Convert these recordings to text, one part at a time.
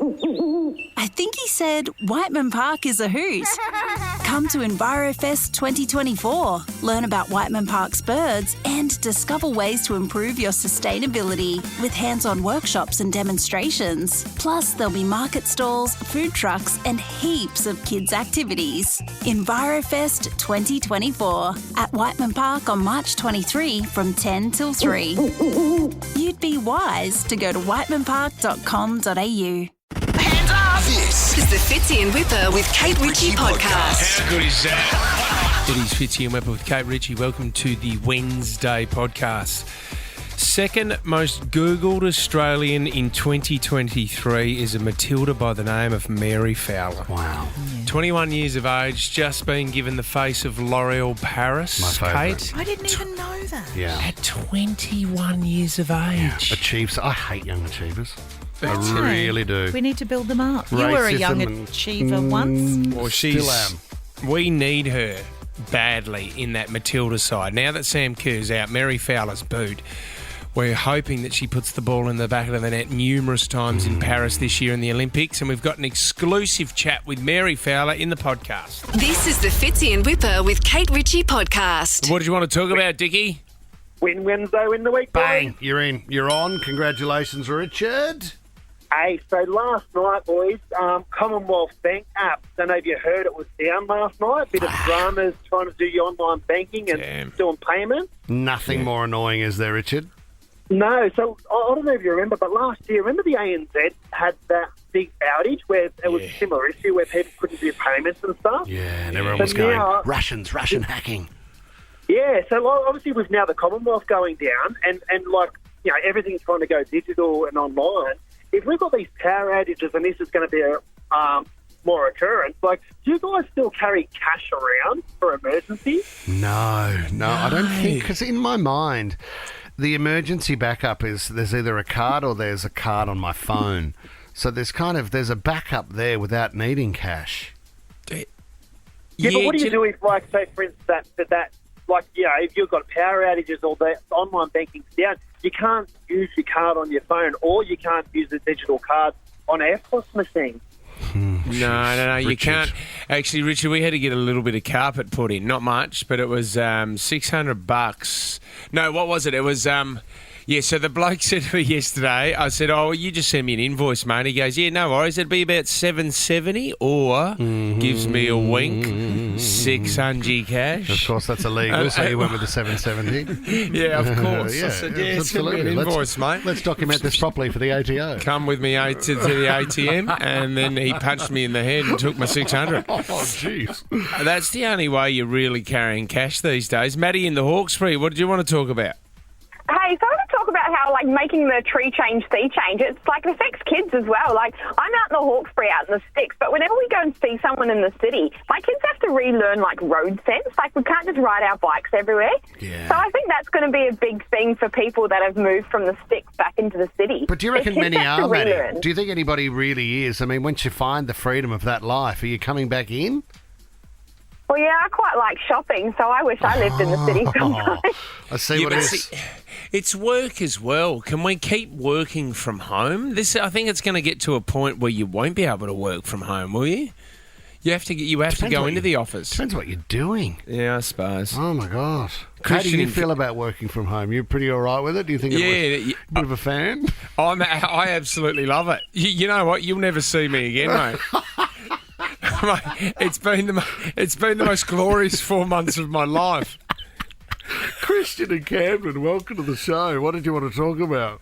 I think he said Whiteman Park is a hoot. Come to EnviroFest 2024. Learn about Whiteman Park's birds and discover ways to improve your sustainability with hands-on workshops and demonstrations. Plus, there'll be market stalls, food trucks and heaps of kids' activities. EnviroFest 2024 at Whiteman Park on March 23 from 10 till 3. You'd be wise to go to whitemanpark.com.au. Hands up! This is the Fitzy and Wippa with Kate Ritchie podcast. How good is that? It is Fitzy and Wippa with Kate Ritchie. Welcome to the Wednesday podcast. Second most Googled Australian in 2023 is a Matilda by the name of Mary Fowler. Wow. 21 years of age, just been given the face of L'Oreal Paris. My favourite. Kate, I didn't even know that. Yeah. at 21 years of age. Achieves. I hate young achievers. That's I really do. We need to build them up. You were a young Racism and- achiever once. Well, Still am. We need her badly in that Matilda side. Now that Sam Kerr's out, Mary Fowler's booed. We're hoping that she puts the ball in the back of the net numerous times in Paris this year in the Olympics, and we've got an exclusive chat with Mary Fowler in the podcast. This is the Fitzy and Wippa with Kate Ritchie podcast. What did you want to talk about, Dickie? Win Wednesday, win the week, Bang. boys. You're in. You're on. Congratulations, Richard. Hey, so last night, boys, Commonwealth Bank app, don't know if you heard, it was down last night. Bit of dramas trying to do your online banking and Damn. doing payments. Nothing more annoying, is there, Richard? No, so I don't know if you remember, but last year, remember the ANZ had that big outage where it was a similar issue where people couldn't do payments and stuff? Yeah, and everyone So was going, now- Russian hacking. Yeah, so obviously with now the Commonwealth going down and like, you know, everything's trying to go digital and online, if we've got these power outages and this is going to be a more occurrence, like, do you guys still carry cash around for emergencies? No, I don't think, because in my mind, the emergency backup is there's either a card or there's a card on my phone. So there's a backup there without needing cash. Yeah, but what do you do if, like, say, for instance, that like, you know, if you've got power outages or the online banking's down, you can't use your card on your phone or you can't use a digital card on an EFTPOS machine. No, you Richard. can't. Actually, Richard, we had to get a little bit of carpet put in. Not much, but it was $600. No, what was it? It was... so the bloke said to me yesterday, I said, oh, you just send me an invoice, mate. He goes, yeah, no worries. It'd be about $770 or gives me a wink, $600 cash. Of course, that's illegal, so you went with the 770. Yeah, of course. Yeah, I said, yeah, send me an absolutely. invoice, mate. Let's document this properly for the ATO. Come with me to the ATM, and then he punched me in the head and took my $600. Oh, jeez. That's the only way you're really carrying cash these days. Maddie in the Hawkesbury, what did you want to talk about? Hey, so I want to talk about how, like, making the tree change, sea change, it's, like, it affects kids as well. Like, I'm out in the Hawkesbury, out in the sticks, but whenever we go and see someone in the city, my kids have to relearn, like, road sense. Like, we can't just ride our bikes everywhere. Yeah. So I think that's going to be a big thing for people that have moved from the sticks back into the city. But do you reckon The kids many have to are, Maddie? relearn. Do you think anybody really is? I mean, once you find the freedom of that life, are you coming back in? Well, yeah, I quite like shopping, so I wish I lived in the city sometimes. I see what but it is. it's work as well. Can we keep working from home? I think it's going to get to a point where you won't be able to work from home, will you? You have to Depends go what into you- the office. Depends what you're doing. Yeah, I suppose. Oh, my God. How do Christian- you feel about working from home? You're pretty all right with it? Do you think Yeah, it was a bit of a fan? I absolutely love it. You know what? You'll never see me again, mate. Mate, it's been the most glorious 4 months of my life. Christian and Camden, welcome to the show. What did you want to talk about?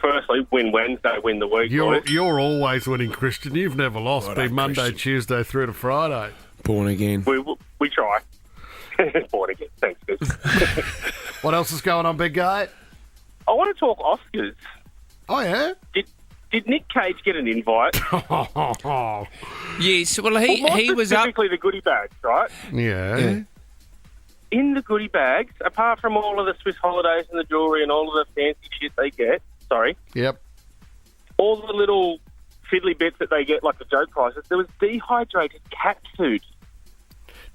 Firstly, win Wednesday, win the week, boys. You're always winning, Christian. You've never lost. What Be up, Monday, Christian? Tuesday through to Friday. Born again. We try. Born again. Thanks, dude. What else is going on, big guy? I want to talk Oscars. Oh, yeah? Did Nick Cage get an invite? Yes, well, he was up. Specifically the goodie bags, right? Yeah. In the goodie bags, apart from all of the Swiss holidays and the jewellery and all of the fancy shit they get, Yep. all the little fiddly bits that they get, like the joke prizes, there was dehydrated cat food.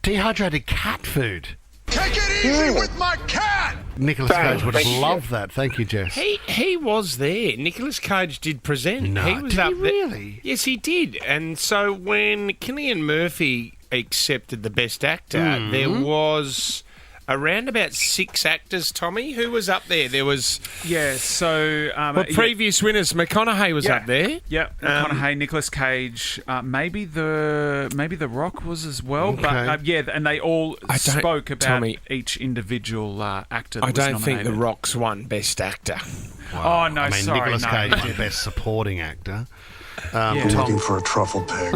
Dehydrated cat food. Take it easy with my cat! Nicolas Cage would have loved that. Thank you, Jess. He was there. Nicolas Cage did present. No, he was did up he there. really? Yes, he did. And so when Cillian Murphy accepted the Best Actor, there was around about 6 actors, Tommy. Who was up there? There was... Yeah, so... previous winners, McConaughey was up there. Yeah, McConaughey, Nicolas Cage, maybe the Rock was as well. Okay. But and they all spoke about Tommy, each individual actor that I was don't nominated. think the Rock's won Best Actor. Oh, no, sorry. Nicolas Cage no. won Best Supporting Actor. Looking for a truffle pig.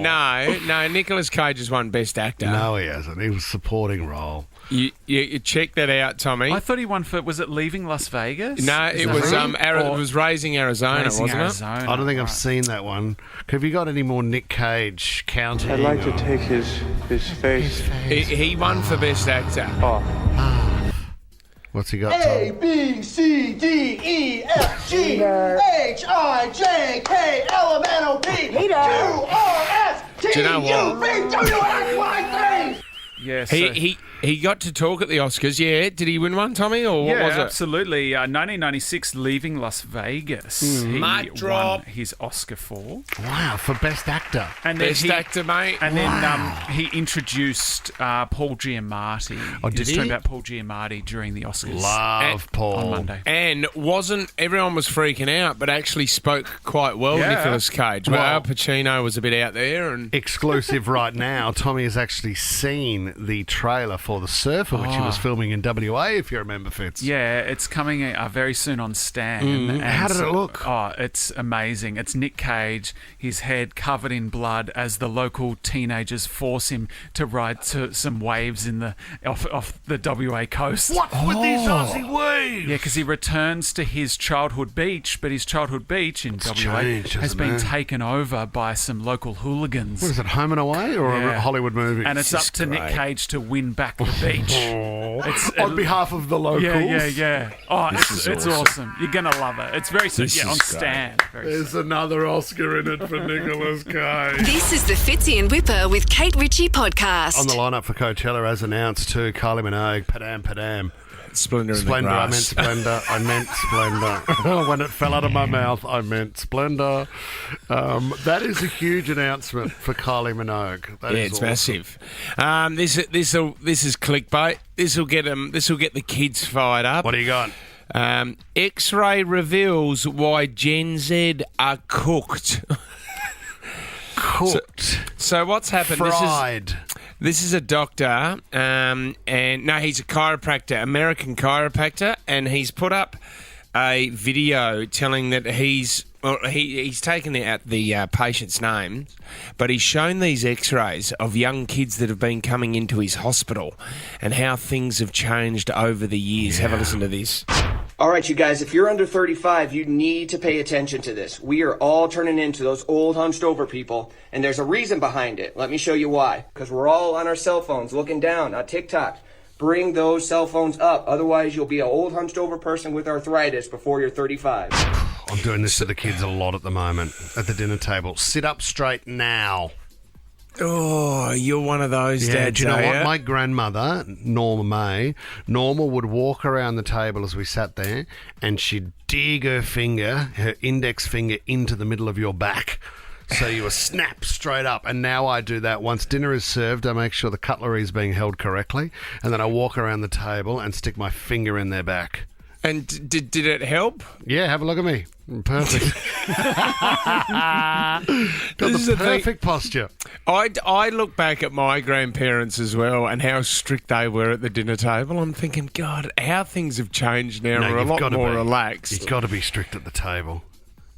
No. Nicolas Cage has won Best Actor. No, he hasn't. He was supporting role. You check that out, Tommy. I thought he won for... Was it Leaving Las Vegas? No, it was it was Raising Arizona, wasn't it? I don't think I've seen that one. Have you got any more Nick Cage counting? I'd like to take his face. He won for Best Actor. What's he got, Tom? A, B, C, D, E, F, G, H, I, J, K, L, M, N, O, P, Q, R, S, T, Do you know what? U, V, W, X, Y, Z. Yes. He got to talk at the Oscars, yeah. Did he win one, Tommy, or what was it? Absolutely. 1996, Leaving Las Vegas. He Mic drop. won his Oscar for. Wow, for Best Actor. And then Best Actor, mate. And then he introduced Paul Giamatti. Oh, did was he? talking about Paul Giamatti during the Oscars. Love Paul. On Monday. And everyone was freaking out, but actually spoke quite well, Yeah. Nicolas Cage. Well, Al Pacino was a bit out there. And Exclusive right now, Tommy has actually seen the trailer for The Surfer, which he was filming in WA, if you remember, Fitz. Yeah, it's coming very soon on Stan. And How did it look? Oh, it's amazing. It's Nick Cage, his head covered in blood as the local teenagers force him to ride to some waves in off the WA coast. What's with these Aussie waves? Yeah, because he returns to his childhood beach, but his childhood beach in WA changed, has hasn't been it? taken over by some local hooligans. What is it, Home and Away or a Hollywood movie? And it's up to Nick Cage to win back the beach. On behalf of the locals. Yeah. Oh, it's awesome. You're going to love it. It's very soon. This Yeah, is on great. Stan. There's another Oscar in it for Nicolas Cage. This is the Fitzy and Wippa with Kate Ritchie podcast. On the lineup for Coachella, as announced, too, Kylie Minogue, Padam. Splendor in the Splendor, I meant Grass. Splendor. I meant Splendor. When it fell out of my mouth, I meant Splendor. That is a huge announcement for Kylie Minogue. That is It's awesome. massive. This is clickbait. This will get the kids fired up. What do you got? X-ray reveals why Gen Z are cooked. Cooked. So what's happened? Fried. This is a doctor, and no, he's a chiropractor, American chiropractor, and he's put up a video telling that he's taken out the patient's names, but he's shown these X-rays of young kids that have been coming into his hospital and how things have changed over the years. Have a listen to this. All right, you guys, if you're under 35, you need to pay attention to this. We are all turning into those old hunched over people, and there's a reason behind it. Let me show you why. Because we're all on our cell phones looking down on TikTok. Bring those cell phones up. Otherwise, you'll be an old hunched over person with arthritis before you're 35. I'm doing this to the kids a lot at the moment at the dinner table. Sit up straight now. Oh, you're one of those Yeah, dads, do you know are what? ya? My grandmother, Norma would walk around the table as we sat there and she'd dig her index finger into the middle of your back. So you were snapped straight up. And now I do that. Once dinner is served, I make sure the cutlery is being held correctly. And then I walk around the table and stick my finger in their back. And did it help? Yeah, have a look at me. Perfect. Got This is the the thing. perfect posture. I look back at my grandparents as well and how strict they were at the dinner table. I'm thinking, God, how things have changed now. No, We're a you've lot gotta more be. relaxed. You've got to be strict at the table,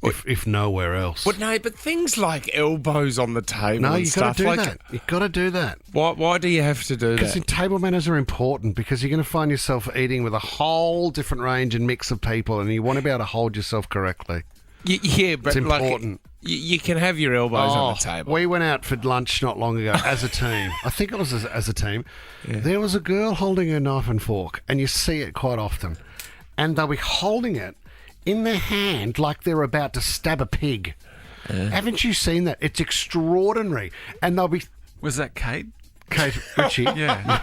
if nowhere else. But no, but things like elbows on the table No, and you've got stuff to do like that. You've got to do that. Why do you have to do Because that? table manners are important, because you're going to find yourself eating with a whole different range and mix of people, and you want to be able to hold yourself correctly. Yeah, but It's important. You can have your elbows on the table. We went out for lunch not long ago as a team. I think it was as a team. Yeah. There was a girl holding her knife and fork, and you see it quite often. And they'll be holding it in their hand like they're about to stab a pig. Haven't you seen that? It's extraordinary. And they'll be... Was that Kate? Kate Ritchie. Yeah.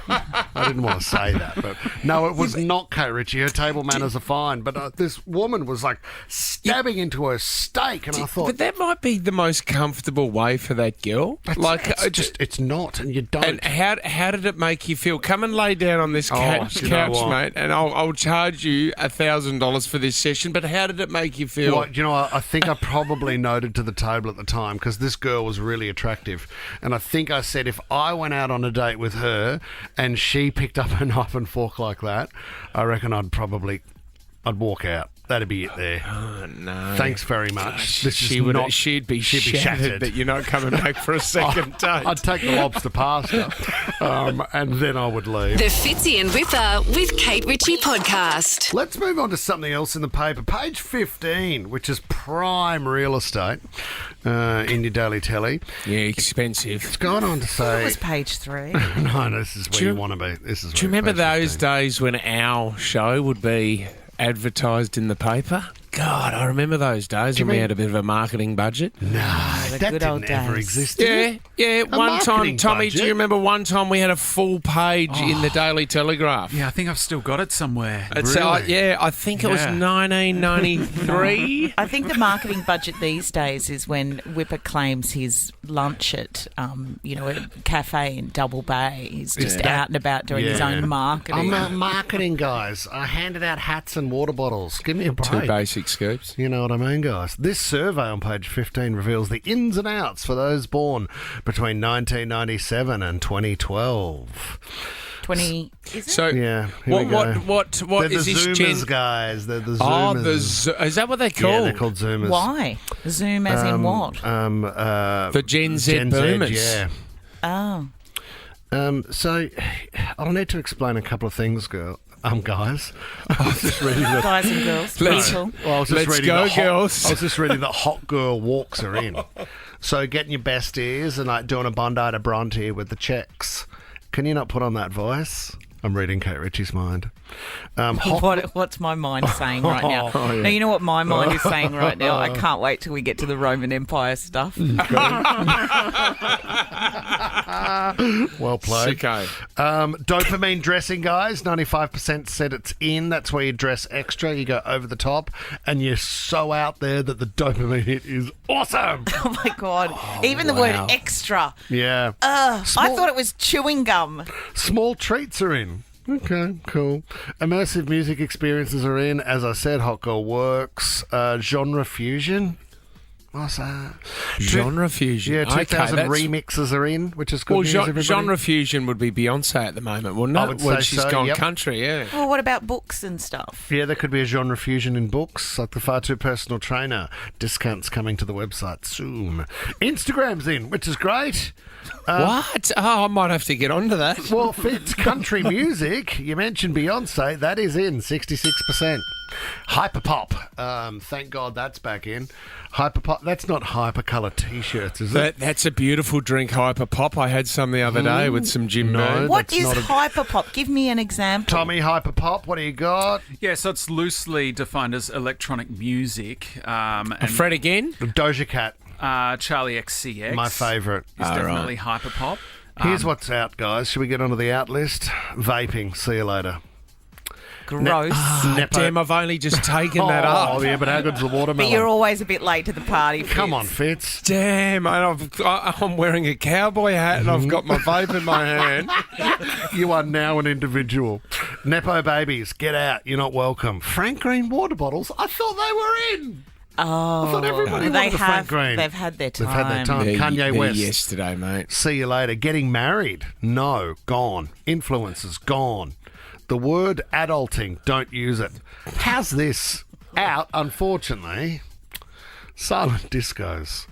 I didn't want to say that, but no, it was not Kate Ritchie. Her table manners are fine, but this woman was like stabbing into her steak, and I thought, but that might be the most comfortable way for that girl. It's not, and you don't. And how did it make you feel? Come and lay down on this couch, mate, and I'll charge you $1,000 for this session. But how did it make you feel? Well, I think I probably noted to the table at the time because this girl was really attractive, and I think I said if I went out on a date with her and she picked up a knife and fork like that, I reckon I'd walk out. That'd be it there. Oh, no. Thanks very much. She'd be shattered that you're not coming back for a second date. I'd take the lobster pasta and then I would leave. The Fitzy and Wippa with Kate Ritchie podcast. Let's move on to something else in the paper. Page 15, which is prime real estate in your daily telly. Yeah, expensive. It's gone on to say... It was page 3. No, this is where you want to be. Do you remember those days when our show would be advertised in the paper? God, I remember those days when we had a bit of a marketing budget. No, that didn't ever exist. Yeah. One time, Tommy, do you remember one time we had a full page in the Daily Telegraph? Yeah, I think I've still got it somewhere. I think it was 1993. I think the marketing budget these days is when Wippa claims his lunch at, a cafe in Double Bay. He's just out and about doing his own marketing. I'm a marketing, guys. I handed out hats and water bottles. Give me a break. 2 basic scoops. You know what I mean, guys? This survey on page 15 reveals the ins and outs for those born between 1997 and 2012. 20, is it? So, yeah, what they're is the this Zoomers, guys. They're the Zoomers. Is that what they're called? Yeah, they're called Zoomers. Why? Zoom as in what? The Gen Z boomers. Yeah. Oh. So, I'll need to explain a couple of things, guys. I was just reading the... Guys and girls. People. Well, I was just Let's reading go, the girls. I was just reading that hot girl walks are in. So getting your besties and like doing a Bondi to Bronte with the checks. Can you not put on that voice? I'm reading Kate Ritchie's mind. What's my mind saying right now? Yeah. Now, you know what my mind is saying right now? I can't wait till we get to the Roman Empire stuff. Well played. Sicko. Dopamine dressing, guys. 95% said it's in. That's where you dress extra. You go over the top, and you're so out there that the dopamine hit is awesome. Oh, my God. Even the word extra. Yeah. I thought it was chewing gum. Small treats are in. Okay, cool. Immersive music experiences are in. As I said, Hot Girl Works. Genre fusion. What's that? Genre fusion. Yeah, 2000 remixes are in, which is good news, everybody. Genre fusion would be Beyonce at the moment, wouldn't it? I would say she's so, gone yep. country, yeah. Well, what about books and stuff? Yeah, there could be a genre fusion in books, like the Far Too Personal Trainer. Discounts coming to the website soon. Instagram's in, which is great. What? Oh, I might have to get onto that. Well, Fitz, country music. You mentioned Beyonce. That is in, 66%. Hyperpop. Thank God that's back in. Hyperpop. That's not hypercolour T-shirts, is it? That's a beautiful drink, Hyperpop. I had some the other day with some Jim Beam. What is Hyperpop? Give me an example. Tommy, Hyperpop, what do you got? Yeah, so it's loosely defined as electronic music. And Fred again? Doja Cat. Charlie XCX. My favourite. Is definitely hyperpop. Here's what's out, guys. Should we get onto the out list? Vaping. See you later. Gross. Damn, I've only just taken that up. Oh, yeah, but how good's the watermelon? But you're always a bit late to the party, Fitz. Come on, Fitz. Damn, I'm wearing a cowboy hat and I've got my vape in my hand. You are now an individual. Nepo babies, get out. You're not welcome. Frank Green water bottles? I thought they were in. Oh, I thought everybody wanted the Frank Green. They've had their time. They've had their time. Kanye West. Yesterday, mate. See you later. Getting married? No, gone. Influencers? Gone. The word adulting, don't use it. How's this? Out, unfortunately. Silent discos.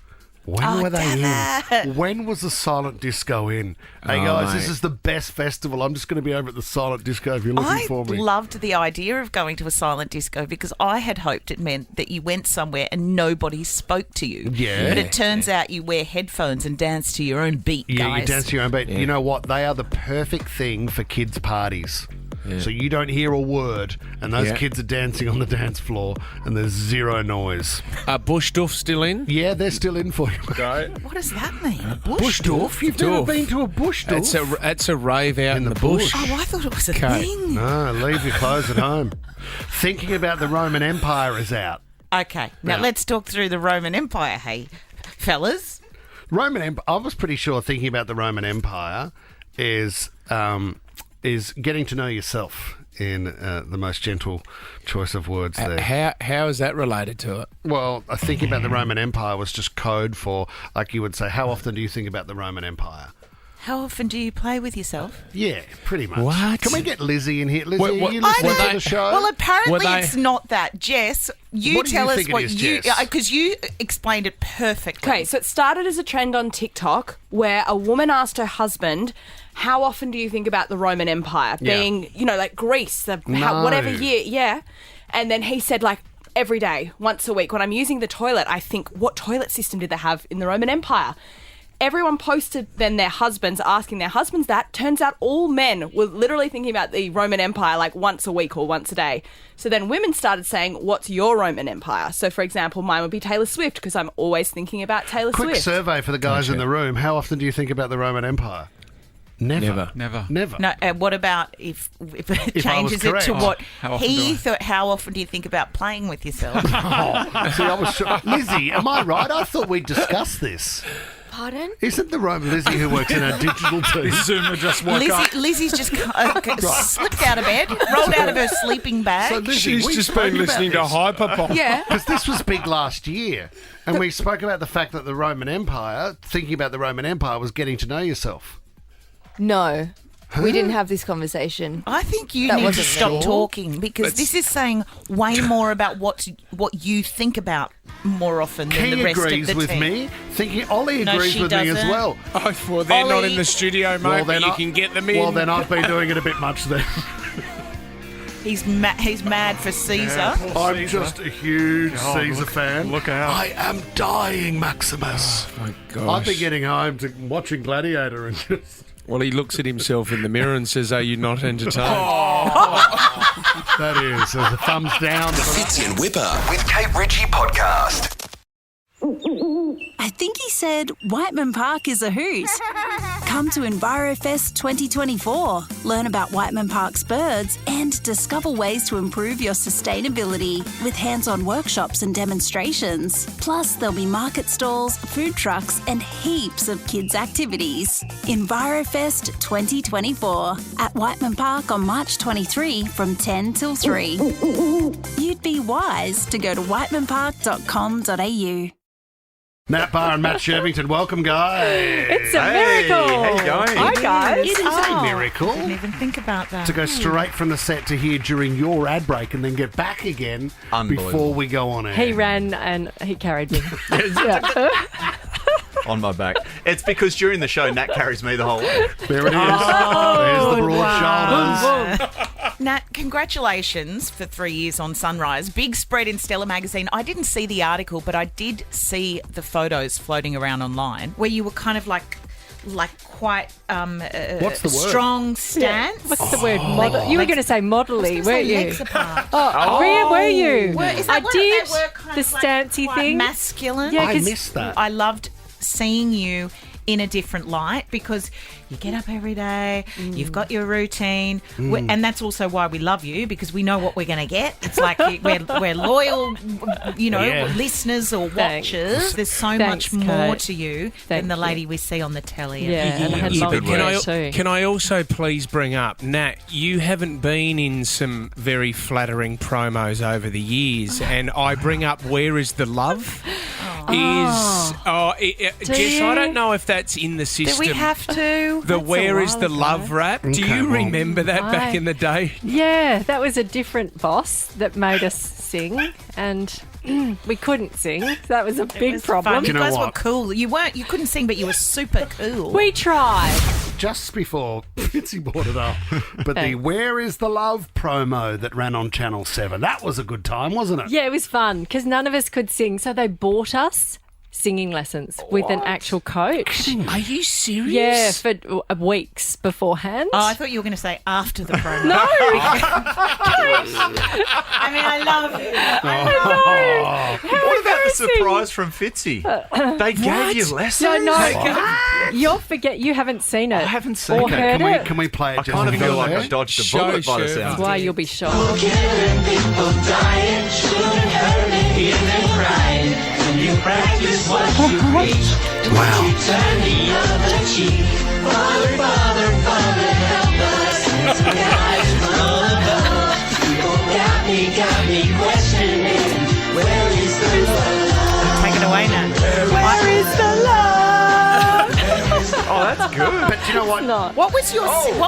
When were they in? When was the silent disco in? Hey, guys, this is the best festival. I'm just going to be over at the silent disco if you're looking for me. I loved the idea of going to a silent disco because I had hoped it meant that you went somewhere and nobody spoke to you. Yeah. But it turns out you wear headphones and dance to your own beat, guys. Yeah, you dance to your own beat. Yeah. You know what? They are the perfect thing for kids' parties. So you don't hear a word, and those kids are dancing on the dance floor, and there's zero noise. Bush Doof still in? Yeah, they're still in for you. Right. What does that mean? Bush Doof? You've never been to a Bush Doof? It's a rave out in the bush. Oh, I thought it was a thing. No, leave your clothes at home. Thinking About the Roman Empire is out. Okay, now let's talk through the Roman Empire, hey, fellas. I was pretty sure Thinking About the Roman Empire is getting to know yourself in the most gentle choice of words there. How is that related to it? Well, Thinking About the Roman Empire was just code for, like you would say, how often do you think about the Roman Empire? How often do you play with yourself? Yeah, pretty much. What? Can we get Lizzie in here? Lizzie, are you listening to the show? Well, apparently it's not that. Jess, What do you think it is, Jess? because you explained it perfectly. Okay, so it started as a trend on TikTok where a woman asked her husband, how often do you think about the Roman Empire? Being, like Greece, whatever year, yeah. And then he said, like, every day, once a week, when I'm using the toilet, I think, what toilet system did they have in the Roman Empire? Everyone posted then their husbands, asking their husbands that. Turns out all men were literally thinking about the Roman Empire like once a week or once a day. So then women started saying, what's your Roman Empire? So, for example, mine would be Taylor Swift because I'm always thinking about Taylor Swift. Quick survey for the guys in the room. How often do you think about the Roman Empire? Never. No, what about if it changes it to what he thought? How often do you think about playing with yourself? See, I was sure. Lizzie, am I right? I thought we'd discussed this. Pardon? Isn't the Roman Lizzie who works in our digital team? Zoomer just woke up. Lizzie's just slipped out of bed, rolled out of her sleeping bag. So Lizzie, She's just been listening to Hyperpop. Yeah. Because this was big last year. And we spoke about the fact that the Roman Empire, thinking about the Roman Empire, was getting to know yourself. No. We didn't have this conversation. I think you need to stop talking because this is saying way more about what you think about more often than the rest of the team. He agrees with me. Ollie agrees with me as well. Oh, well, they're not in the studio, mate, but you can get them in. Well, then I've been doing it a bit much then. He's mad for Caesar. Yeah, I'm just a huge Caesar fan. Look out. I am dying, Maximus. Oh, my gosh. I've been getting home to watching Gladiator and just... Well, he looks at himself in the mirror and says, are you not entertained? That is. There's a thumbs down. The Fitzy and Wippa with Kate Ritchie podcast. I think he said Whiteman Park is a hoot. Come to EnviroFest 2024. Learn about Whiteman Park's birds and discover ways to improve your sustainability with hands-on workshops and demonstrations. Plus, there'll be market stalls, food trucks and heaps of kids' activities. EnviroFest 2024 at Whiteman Park on March 23 from 10 till 3. You'd be wise to go to whitemanpark.com.au. Nat Barr and Matt Shervington, welcome, guys. It's a miracle. How you going? Hi, guys. It is a miracle. I didn't even think about that. To go straight from the set to here during your ad break and then get back again before we go on air. He ran and he carried me. On my back. It's because during the show, Nat carries me the whole way. There it is. There's the broad shoulders. Nat, congratulations for 3 years on Sunrise. Big spread in Stella magazine. I didn't see the article, but I did see the photos floating around online where you were kind of like quite What's the word? Strong stance. Yeah. What's the word? Model. You were going to say modelly, weren't you? Legs apart. Where were you? Is that I did kind the of stancy quite thing. Masculine. Yeah, I missed that. I loved seeing you in a different light because you get up every day, you've got your routine, and that's also why we love you because we know what we're going to get. It's like we're loyal, listeners or watchers. There's so much more to you than the lady we see on the telly. And I had long hair too. Can I also please bring up, Nat, you haven't been in some very flattering promos over the years, and I bring up Where Is the Love? Jess, I don't know if that's in the system. Do we have to? The Where Is the Love rap? Do you remember that back in the day? Yeah, that was a different boss that made us sing, and we couldn't sing. So that was a big problem. Fun. You guys were cool. You couldn't sing, but you were super cool. We tried. Just before Fitzy brought it up, but the Where Is the Love promo that ran on Channel 7, that was a good time, wasn't it? Yeah, it was fun because none of us could sing, so they bought us singing lessons with an actual coach. Are you serious? Yeah, for weeks beforehand. Oh, I thought you were going to say after the program. No. I mean, I love you. What about the surprise from Fitzy? They gave you lessons? No. You'll forget. You haven't seen it. I haven't seen or it. Heard it. Can we play it? I kind of feel like I dodged a bullet by the sound. That's why you'll be shocked. Killing people dying shouldn't hurt me and then crying. When you practice what you preach, Wow. you turn the other cheek. Father, Father, Father, help us. Some guys from above. People got me questioning. Where is the love? Take it away now. Where is the love? Oh, that's good. But you know what? What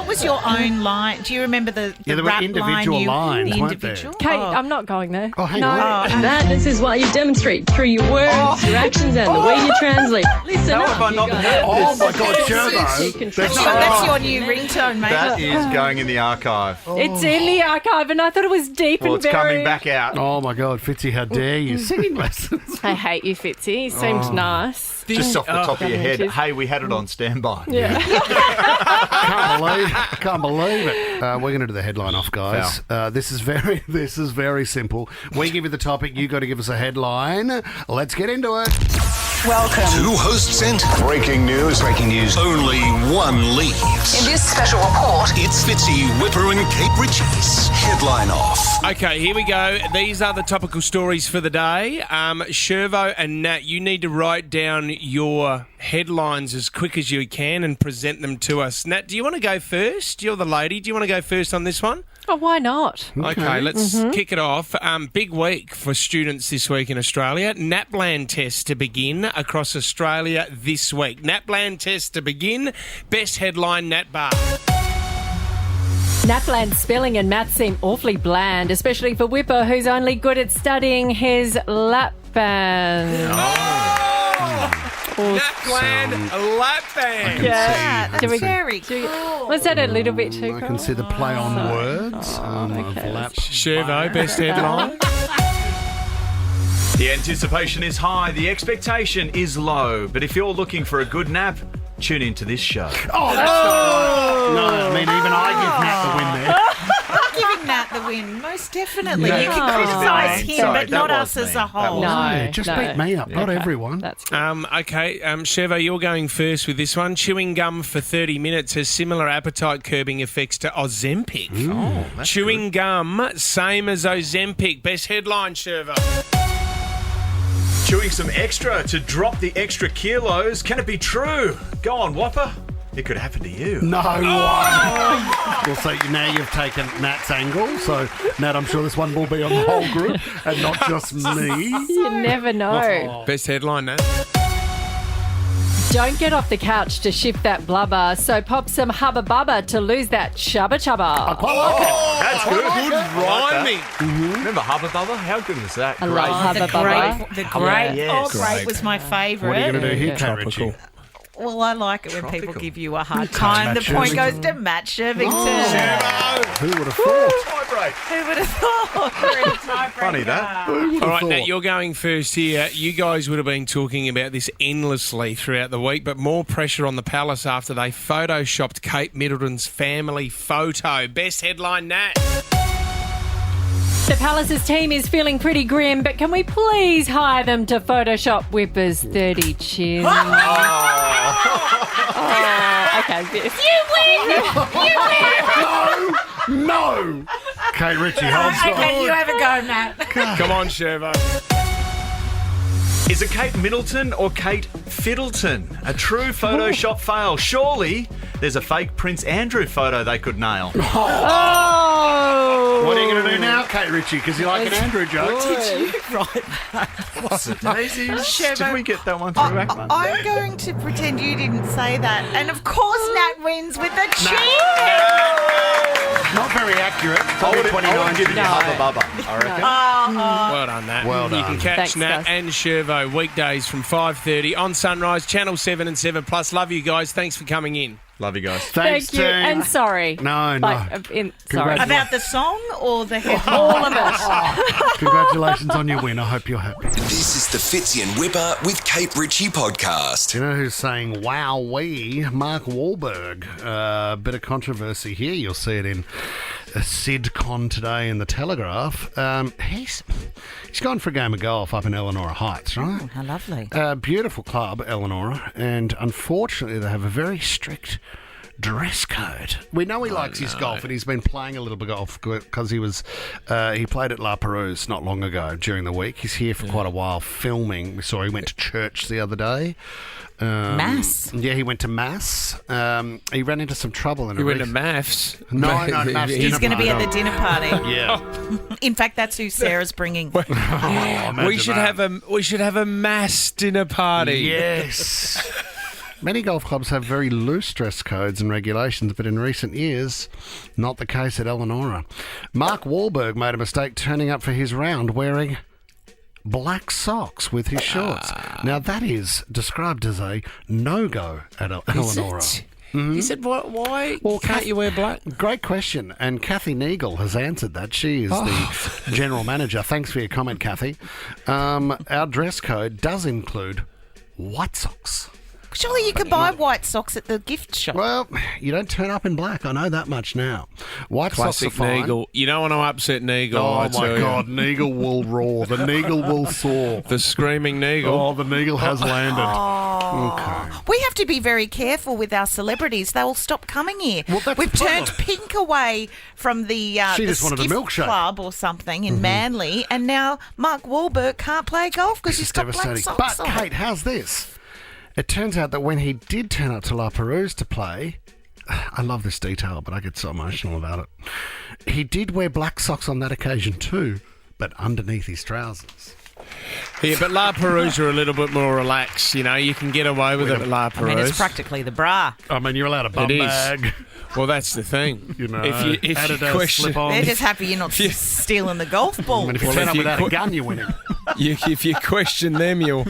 was your own line? Do you remember the there were rap individual line? lines, The weren't individual? Kate, I'm not going there. Oh, hang no. on. Madness is why you demonstrate through your words, your actions, and the way you translate. Listen How up, have I you not guys. heard Oh this? my God, Turbo. That's your new ringtone, mate. That is going in the archive. It's in the archive, and I thought it was deep Well, and it's very... coming back out. Oh my God, Fitzy, how dare you? Singing lessons. I hate you, Fitzy. He seemed nice. Just off the top of your head. Cheers. Hey, we had it on standby. Yeah. Can't believe it. We're going to do the headline off, guys. This is very simple. We give you the topic. You got to give us a headline. Let's get into it. Welcome. 2 hosts sent. Breaking news. Only one leaves. In this special report, It's Fitzy, Wippa and Kate Ritchie's headline off. Okay, here we go. These are the topical stories for the day. Shervo and Nat, you need to write down your headlines as quick as you can and present them to us. Nat, do you want to go first? You're the lady. Do you want to go first on this one? Oh, why not? Okay, let's kick it off. Big week for students this week in Australia. NAPLAN tests to begin across Australia this week. NAPLAN tests to begin. Best headline, Nat Bar. NAPLAN's spelling and maths seem awfully bland, especially for Wippa, who's only good at studying his lap band. NAPLAN lap band. Yeah, That's very cool. Was that a little bit too I cool? can see the play on words. okay. Shervo, best headline. The anticipation is high, the expectation is low. But if you're looking for a good nap, tune into this show. Oh, that's not right. No, I mean, even I give Nat the win there. I'm giving Nat the win, most definitely. No. You can criticise him, Sorry, but not that us was as me. a whole. No, Just no. beat me up, not everyone. That's good. Okay, Shervo, you're going first with this one. Chewing gum for 30 minutes has similar appetite curbing effects to Ozempic. Chewing gum, same as Ozempic. Best headline, Shervo. Chewing some extra to drop the extra kilos. Can it be true? Go on, Whopper. It could happen to you. No way. Well, so now you've taken Nat's angle. So, Nat, I'm sure this one will be on the whole group and not just me. You never know. Best headline, Nat. Don't get off the couch to shift that blubber, so pop some hubba bubba to lose that chubba chubba. That's good. Good rhyming. Remember Hubba Bubba? How good was that? I love hubba bubba. The great. Yes. Oh, great was my favourite. What are you going to do here, Kate Tropical. Ritchie? Well, I like it when people Tropical. give you a hard time. The Matt point goes Shervington. to Matt Shervington. Who would have thought? Tiebreak. Who would have thought? We're in a tiebreaker. Funny that. Who would All have right, Nat, thought? you're going first here. You guys would have been talking about this endlessly throughout the week, but more pressure on the Palace after they photoshopped Kate Middleton's family photo. Best headline, Nat. The Palace's team is feeling pretty grim, but can we please hire them to Photoshop Wippa's 30 chin? Okay, this. You win! No! Kate Ritchie, hold on. Okay, you have a go, Matt. Come on, Shervo. Is it Kate Middleton or Kate Fiddleton? A true Photoshop fail. Surely there's a fake Prince Andrew photo they could nail. Oh! What are you going to do now, Kate Ritchie? Because you like an Andrew joke. Did you write that? What's it, Daisy? Shervo, Did we get that one through? I'm going to pretend you didn't say that. And of course, Nat wins with the chin. Not very accurate. I would have given you Hubba Bubba, I reckon. Well done, Nat. Well You done. can catch Thanks, Nat guys. and Shervo weekdays from 5:30 on Sunrise, Channel 7 and 7 Plus. Love you guys. Thanks for coming in. Love you guys. Thanks, Thank you. team. And sorry. No. Sorry. About the song or the headline? All of it. Congratulations on your win. I hope you're happy. This is the Fitzy and Wippa with Kate Ritchie podcast. You know who's saying "wowee"? Mark Wahlberg. Bit of controversy here. You'll see it in a SidCon today in the Telegraph. He's gone for a game of golf up in Elanora Heights, right? Oh, how lovely. Beautiful club, Elanora, and unfortunately they have a very strict dress code. We know he likes his golf, and he's been playing a little bit of golf because he played at La Perouse not long ago during the week. He's here for quite a while filming. We saw he went to church the other day. Mass? Yeah, he went to Mass. He ran into some trouble. He went to Maths? No, Maths. He's going to be at the dinner party. Yeah. In fact, that's who Sarah's bringing. We should have a mass dinner party. Yes. Many golf clubs have very loose dress codes and regulations, but in recent years, not the case at Elanora. Mark Wahlberg made a mistake turning up for his round wearing black socks with his shorts. Now, that is described as a no-go at Elanora. He said, why can't you wear black? Great question. And Kathy Neagle has answered that. She is the general manager. Thanks for your comment, Kathy. Our dress code does include white socks. Surely you could buy white socks at the gift shop. Well, you don't turn up in black. I know that much now. White Classic socks are fine. Neagle. You don't want to upset Neagle. Oh, I my tell you. God. Neagle will roar. The Neagle will soar. The screaming Neagle. Oh, the Neagle has landed. Okay. We have to be very careful with our celebrities. They will stop coming here. Well, that's We've the problem. turned Pink away from the She the just wanted a Skiff milkshake. Club or something in Manly, and now Mark Wahlberg can't play golf because he's got black Devastating. socks But, on. Kate, how's this? It turns out that when he did turn up to La Perouse to play, I love this detail, but I get so emotional about it. He did wear black socks on that occasion too, but underneath his trousers. Yeah, but La Perouse are a little bit more relaxed. You know, you can get away with it at La Perouse. I mean, it's practically the bra. I mean, you're allowed a bum It is. bag. Well, that's the thing. You know, if you Adidas question, slip-ons. They're just happy you're not stealing the golf ball. I mean, if you Well, turn if up you without qu- a gun, you're winning. if you question them, you'll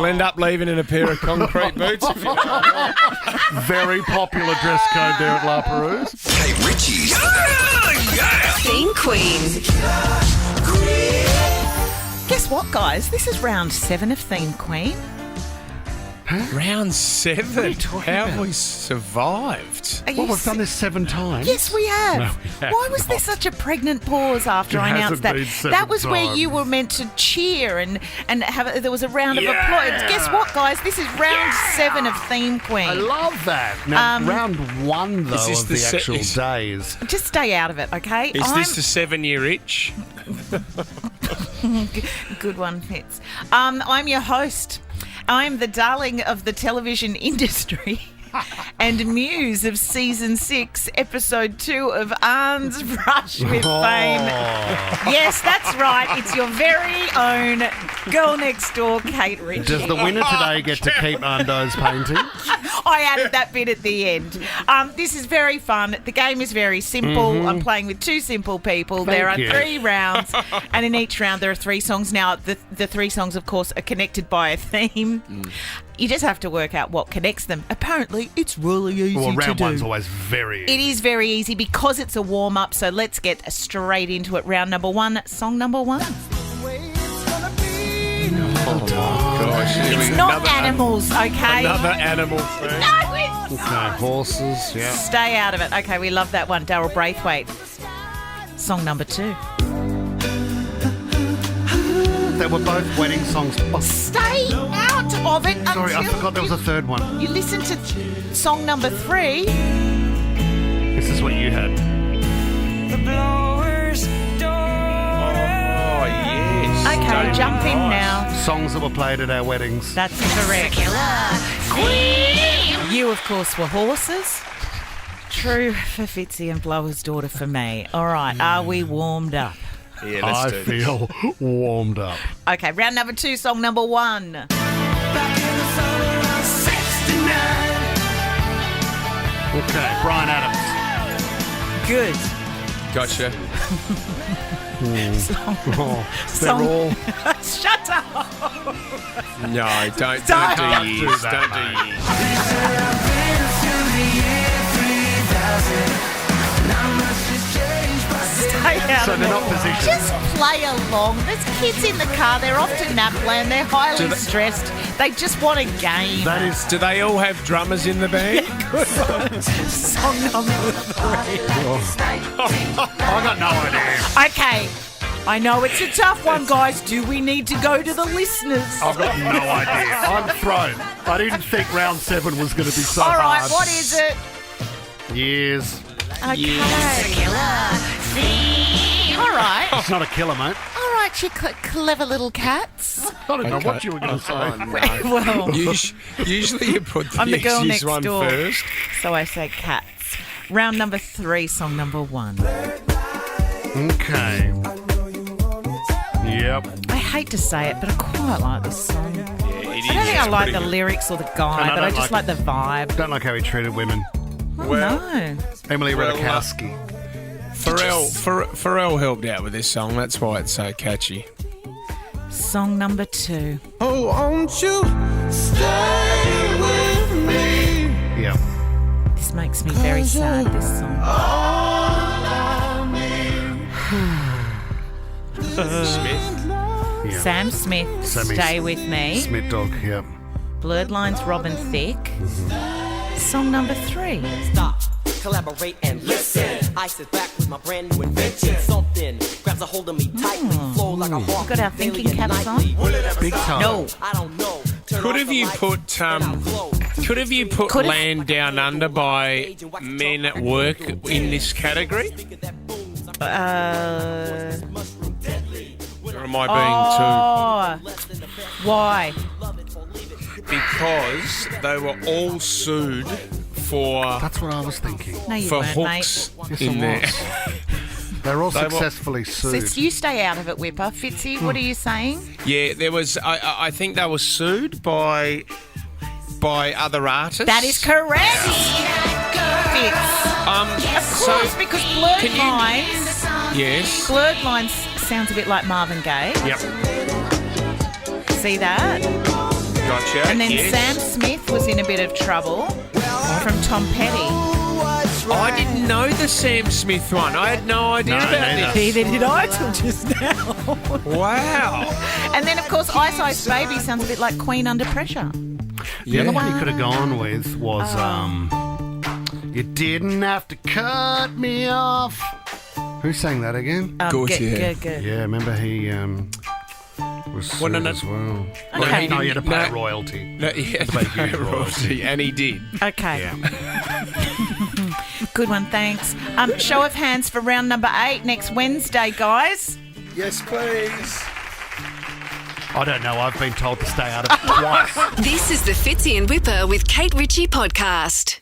end up leaving in a pair of concrete boots. If you Very popular dress code there at La Perouse. Kate Ritchie's Theme Queen. Guess what, guys? This is round 7 of Theme Queen. Round 7. What are you talking How about? have we survived? Are Well, you we've done this 7 times. Yes, we have. No, we have Why was there such a pregnant pause after It I announced hasn't that? been 7 That was where you times. were meant to cheer and have there was a round of Yeah. applause. Guess what, guys? This is round 7 of Theme Queen. I love that. Now, round 1, though, Is this of the the se- actual is- days. Just stay out of it, okay? Is this the 7-year itch? Good one, Fitz. I'm your host. I'm the darling of the television industry and muse of season 6, episode 2 of Arn's Brush with Fame. Yes, that's right. It's your very own girl next door, Kate Ritchie. Does the winner today get to keep Ando's painting? I added that bit at the end. This is very fun. The game is very simple. I'm playing with 2 simple people. There are Thank you. 3 rounds, and in each round there are 3 songs. Now, the 3 songs, of course, are connected by a theme. You just have to work out what connects them. Apparently, it's really easy Well, to round do. 1's always very easy. It is very easy because it's a warm-up, so let's get straight into it. Round number 1, song number 1. Gosh, here we It's go. not animals, okay? Another animal thing. No, it's Okay, horses, yeah. Stay out of it. Okay, we love that one. Daryl Braithwaite. Song number 2. They were both wedding songs. Oh, Stay out of it sorry, I until forgot there was a third one. you listen to song number 3. This is what you had. Oh, yes. Okay, David jump in Rice. now. Songs that were played at our weddings. That's correct. You, of course, were horses. True for Fitzy and Blower's daughter for me. All right, are we warmed up? Yeah, let's I do this. feel warmed up. Okay, round number 2, song number 1. Okay, Brian Adams. Good. Gotcha. Oh, they're Song- all... Shut up. No, don't Don't do years. do that, Don't do years. So they're not positioned. Just play along. There's kids in the car. They're off to Napland. They're highly stressed. They just want a game. That is. Do they all have drummers in the band? Song number 3. I got no idea. Okay. I know it's a tough one, guys. Do we need to go to the listeners? I've got no idea. I'm thrown. I didn't think round 7 was going to be so All right, hard. what is it? Years. Okay. All right. It's not a killer, mate. All right, you clever little cats. I don't know what you were going to say. Well, Usually you put the I'm the girl easiest next one door, first. so I say cats. Round number 3, song number 1. Okay. Yep. I hate to say it, but I quite like this song. Yeah, it I don't think I like the lyrics or the guy, And I but I don't just like the vibe. Don't like how he treated women. No. Emily Well, Ratajkowski. Pharrell helped out with this song. That's why it's so catchy. Song number 2. Oh, won't you stay with me? Yeah. This makes me very sad, this song. Smith. Yeah. Sam Smith, Sammy Stay With Me. Smith Dog, yep. Blurred Lines, Robin Thicke. Song number 3. Stop, collaborate and listen. I sit back with my brand new invention. Something grabs a hold of me tightly. Flow like a hawk. Got our thinking caps on? Big time. No. I don't know. Could have you put Land Down Under by Men at Work in this category? Or am I being too... Why? Because they were all sued for... That's what I was thinking. No, you for weren't, hooks Yes, in I there. was. They're all successfully sued. So you stay out of it, Wippa. Fitzy, what are you saying? Yeah, there was... I think they were sued by other artists. That is correct. Fitz. Of course, because Blurred Lines... Yes. Blurred Lines sounds a bit like Marvin Gaye. Yep. See that? Gotcha. And then yes. Sam Smith was in a bit of trouble from Tom Petty. I didn't know the Sam Smith one. I had no idea about this. Neither did I till just now. Wow. And then, of course, Ice Ice Baby sounds a bit like Queen Under Pressure. The other one you could have gone with was You Didn't Have to Cut Me Off. Who sang that again? Good. Yeah, remember he was sued as well. Okay. No, he had to pay a royalty. No, he had to pay a royalty, and he did. Okay. Yeah. Good one, thanks. Show of hands for round number 8 next Wednesday, guys. Yes, please. I don't know. I've been told to stay out of it twice. This is the Fitzy and Wippa with Kate Ritchie podcast.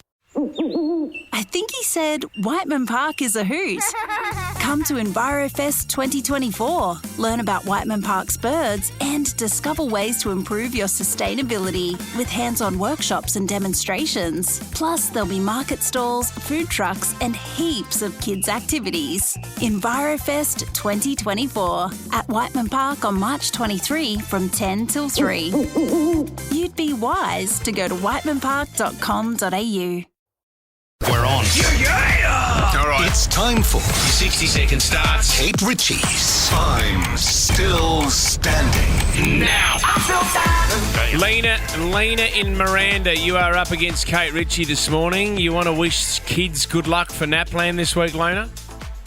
I think he said Whiteman Park is a hoot. Come to EnviroFest 2024. Learn about Whiteman Park's birds and discover ways to improve your sustainability with hands-on workshops and demonstrations. Plus, there'll be market stalls, food trucks and heaps of kids' activities. EnviroFest 2024 at Whiteman Park on March 23 from 10 till 3. You'd be wise to go to whitemanpark.com.au. We're on. All right. It's time for 60-second starts. Kate Ritchie's Time Still Standing. Now. Lena in Miranda, you are up against Kate Ritchie this morning. You want to wish kids good luck for Napland this week, Lena?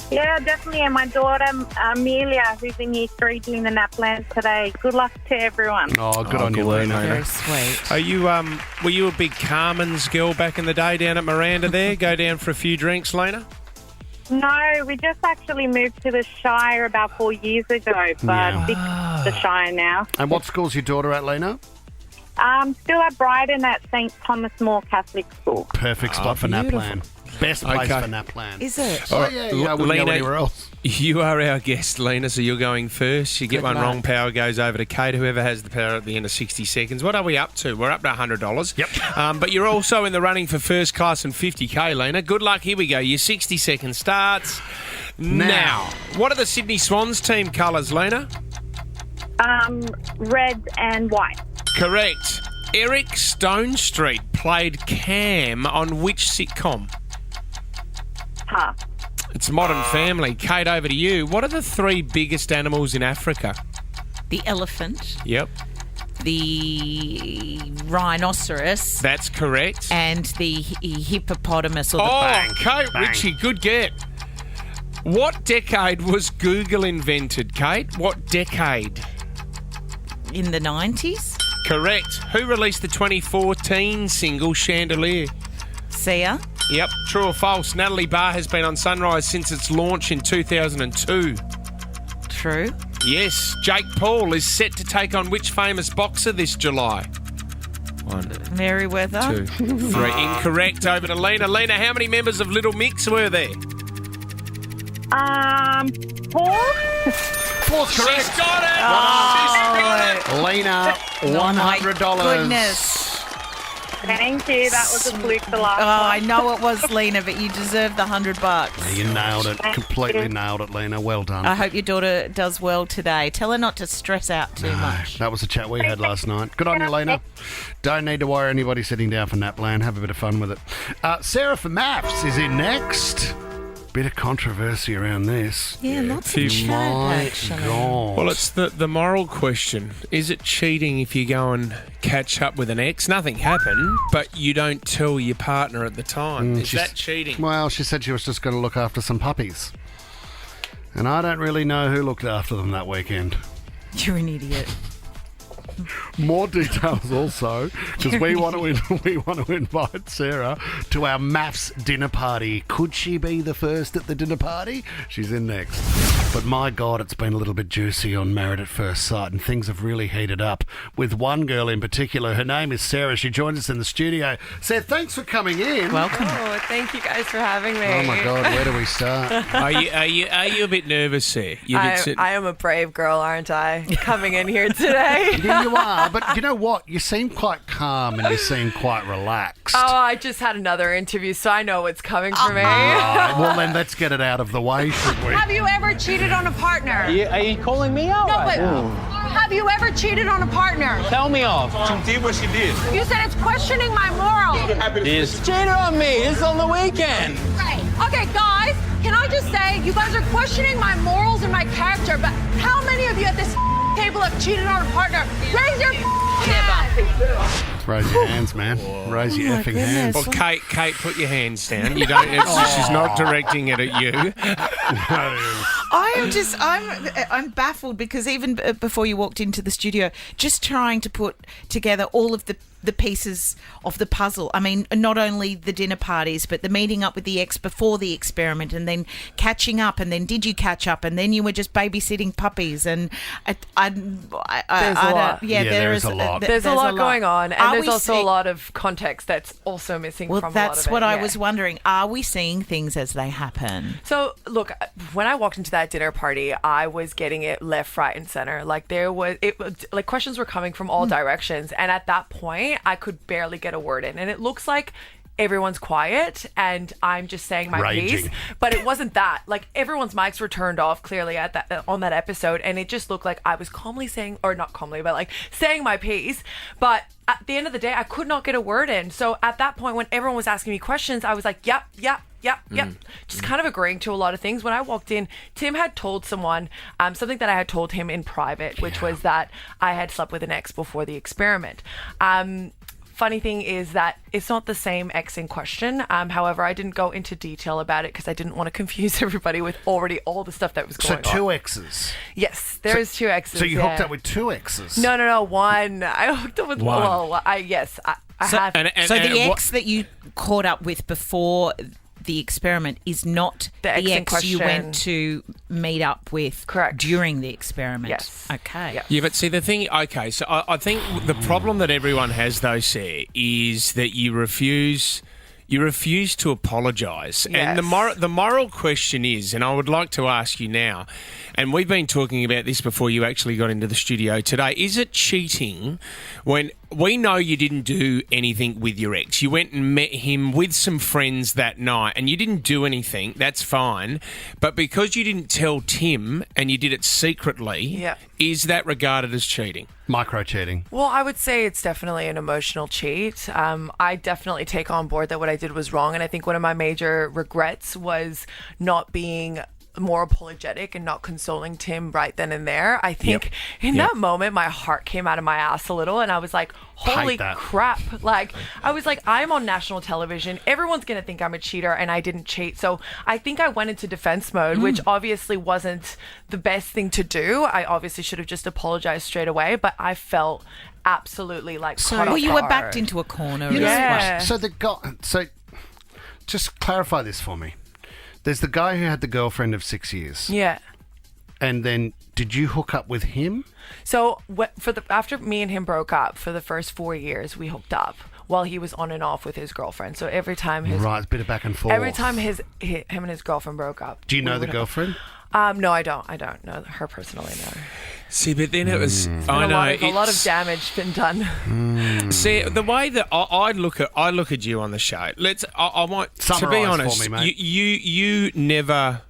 Yeah, definitely. And my daughter, Amelia, who's in year 3 doing the Napland today. Good luck to everyone. Oh, good on you, Lena. Very sweet. Are you were you a big Carmen's girl back in the day down at Miranda there? Go down for a few drinks, Lena? No, we just actually moved to the Shire about 4 years ago, but big the Shire now. And what school's your daughter at, Lena? Still at Brighton at St Thomas More Catholic School. Perfect spot for Napland. Best place for Napland. Is it? Oh, yeah, I wouldn't go anywhere else. You are our guest, Lena, so you're going first. You get one wrong, power goes over to Kate. Whoever has the power at the end of 60 seconds. What are we up to? We're up to $100. Yep. But you're also in the running for first class and 50K, Lena. Good luck. Here we go. Your 60 second starts now. What are the Sydney Swans team colours, Lena? Red and white. Correct. Eric Stonestreet played Cam on which sitcom? Pass. It's Modern Family. Kate, over to you. What are the 3 biggest animals in Africa? The elephant, Yep. the rhinoceros, That's correct. and the hippopotamus or the Oh, Kate Ritchie, good get. What decade was Google invented, Kate? What decade? in the 90s. Correct. Who released the 2014 single Chandelier? Sia. Yep. True or false? Natalie Barr has been on Sunrise since its launch in 2002. True. Yes. Jake Paul is set to take on which famous boxer this July? 1, Merriweather. 2, 3. Incorrect. Over to Lena. Lena, how many members of Little Mix were there? 4. Fourth correct. She's got it. She's got it. Lena, $100. Goodness. Thank you. That was a fluke the last Oh, one. I know it was, Lena, but you deserve the $100. You nailed it. Thank Completely you. nailed it, Lena. Well done. I hope your daughter does well today. Tell her not to stress out too much. That was the chat we had last night. Good on you, Lena. Don't need to worry anybody sitting down for Napland. Have a bit of fun with it. Sarah from Maths is in next. Bit of controversy around this. Yeah, lots of chat, My actually. God. Well, it's the moral question. Is it cheating if you go and catch up with an ex? Nothing happened, but you don't tell your partner at the time. Is that cheating? Well, she said she was just going to look after some puppies. And I don't really know who looked after them that weekend. You're an idiot. More details also, because we want to invite Sarah to our maths dinner party. Could she be the first at the dinner party? She's in next. But my God, it's been a little bit juicy on Married at First Sight, and things have really heated up with one girl in particular. Her name is Sarah. She joins us in the studio. Sarah, thanks for coming in. Welcome. Oh, thank you guys for having me. Oh my God, where do we start? Are you a bit nervous, Sarah? I am a brave girl, aren't I? Coming in here today. Yeah, you are, but you know what? You seem quite calm and you seem quite relaxed. Oh, I just had another interview, so I know what's coming for me. All right, well, then let's get it out of the way, should we? Have you ever cheated on a partner? Are you calling me out? No, right? but have you ever cheated on a partner? Tell me off. She did what she did. You said it's questioning my morals. Yes. Cheated on me. It's on the weekend. Right. Okay, guys, can I just say, you guys are questioning my morals and my character, but how many of you at this table have cheated on a partner? Raise your hand. Raise your hands, man. Raise your effing hands. Well, Kate, put your hands down. You don't. She's not directing it at you. I'm baffled because even before you walked into the studio, just trying to put together all of the pieces of the puzzle. I mean, not only the dinner parties, but the meeting up with the ex before the experiment, and then catching up, and then did you catch up, and then you were just babysitting puppies, and There's a lot. There is a lot. There's a lot going on, and there's also a a lot of context that's also missing from a lot of it. That's what I was wondering. Are we seeing things as they happen? So, look, when I walked into that dinner party, I was getting it left, right, and center. Like questions were coming from all directions, and at that point, I could barely get a word in, and it looks like everyone's quiet and I'm just saying my piece, but it wasn't that. Like, everyone's mics were turned off clearly on that episode, and it just looked like I was calmly saying, or not calmly, but like saying my piece, but at the end of the day I could not get a word in. So at that point, when everyone was asking me questions, I was like, yep, just kind of agreeing to a lot of things. When I walked in, Tim had told someone something that I had told him in private, which was that I had slept with an ex before the experiment. Funny thing is that it's not the same ex in question. However, I didn't go into detail about it because I didn't want to confuse everybody with already all the stuff that was going on. So 2 exes? Yes, there's 2 exes. So you hooked up with 2 exes? No, one. I hooked up with one. Well, I have. So the ex that you caught up with before the experiment is not the ex you went to meet up with during the experiment. Yes. Okay. Yes. Yeah, but see, the thing... Okay, so I think the problem that everyone has, though, Sarah, is that you refuse to apologise. Yes. And the moral question is, and I would like to ask you now, and we've been talking about this before you actually got into the studio today, is it cheating when we know you didn't do anything with your ex. You went and met him with some friends that night and you didn't do anything. That's fine. But because you didn't tell Tim and you did it secretly, is that regarded as cheating? Micro-cheating. Well, I would say it's definitely an emotional cheat. I definitely take on board that what I did was wrong. And I think one of my major regrets was not being more apologetic and not consoling Tim right then and there. I think in that moment, my heart came out of my ass a little and I was like, holy crap. Like, I was like, I'm on national television. Everyone's going to think I'm a cheater and I didn't cheat. So I think I went into defense mode, which obviously wasn't the best thing to do. I obviously should have just apologized straight away, but I felt absolutely like caught off you were guard. backed into a corner. So just clarify this for me. There's the guy who had the girlfriend of 6 years. Yeah. And then did you hook up with him? So after me and him broke up, for the first 4 years, we hooked up while he was on and off with his girlfriend. So every time Right, it's a bit of back and forth. Every time him and his girlfriend broke up. Do you know the girlfriend? No, I don't. I don't know her personally, no. See, but then it was... I know. A lot of damage been done. See, the way that I look at you on the show, I want to be honest. For me, mate.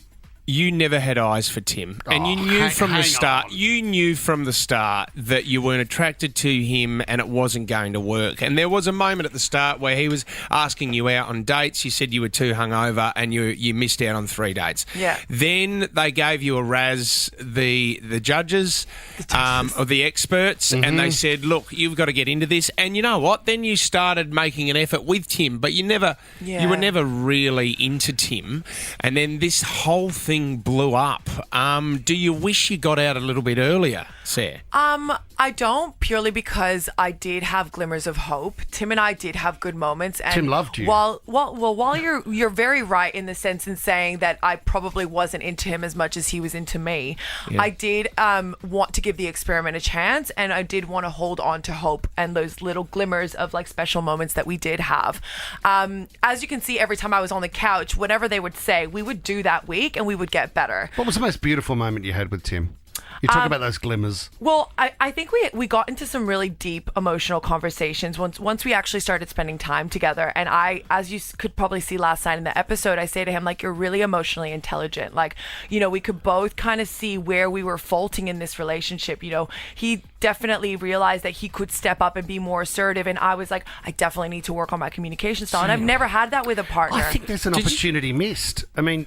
You never had eyes for Tim, and you knew from the start. on. You knew from the start that you weren't attracted to him, and it wasn't going to work. And there was a moment at the start where he was asking you out on dates. You said you were too hungover, and you missed out on 3 dates. Yeah. Then they gave you a razz, the judges, or the experts, and they said, "Look, you've got to get into this." And you know what? Then you started making an effort with Tim, but you were never really into Tim. And then this whole thing blew up. Do you wish you got out a little bit earlier, Sarah? I don't, purely because I did have glimmers of hope. Tim and I did have good moments. And Tim loved you. While you're very right in the sense in saying that I probably wasn't into him as much as he was into me. Yeah. I did want to give the experiment a chance, and I did want to hold on to hope and those little glimmers of like special moments that we did have. As you can see, every time I was on the couch, whatever they would say, we would do that week and we would get better. What was the most beautiful moment you had with Tim? You talk about those glimmers. Well, I think we got into some really deep emotional conversations once we actually started spending time together. And as you could probably see last night in the episode, I say to him, like, you're really emotionally intelligent. Like, we could both kind of see where we were faulting in this relationship. He definitely realized that he could step up and be more assertive. And I was like, I definitely need to work on my communication style. And I've never had that with a partner. I think there's an opportunity missed. I mean,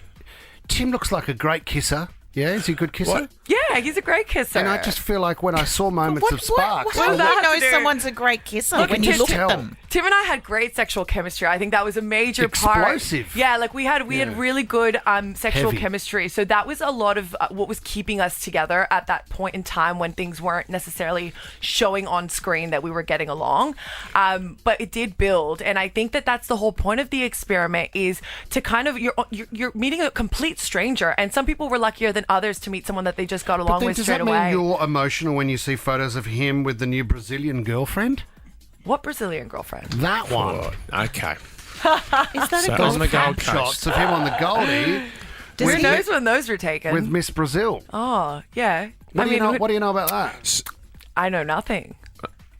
Tim looks like a great kisser. Yeah, is he a good kisser? What? Yeah, he's a great kisser. And I just feel like when I saw moments of sparks... How do you know someone's a great kisser when you look at them? Tim and I had great sexual chemistry. I think that was a major part. Explosive. Yeah, like we had really good sexual chemistry. So that was a lot of what was keeping us together at that point in time when things weren't necessarily showing on screen that we were getting along. But it did build. And I think that that's the whole point of the experiment, is to kind of, you're meeting a complete stranger. And some people were luckier than others to meet someone that they just got along with straight away. Does that mean you're emotional when you see photos of him with the new Brazilian girlfriend? What Brazilian girlfriend? That one. Okay. Is that a on the Gold Coast? Shots of him on the Goldie. Who knows when those were taken? With Miss Brazil. Oh, yeah. What do you know about that? I know nothing.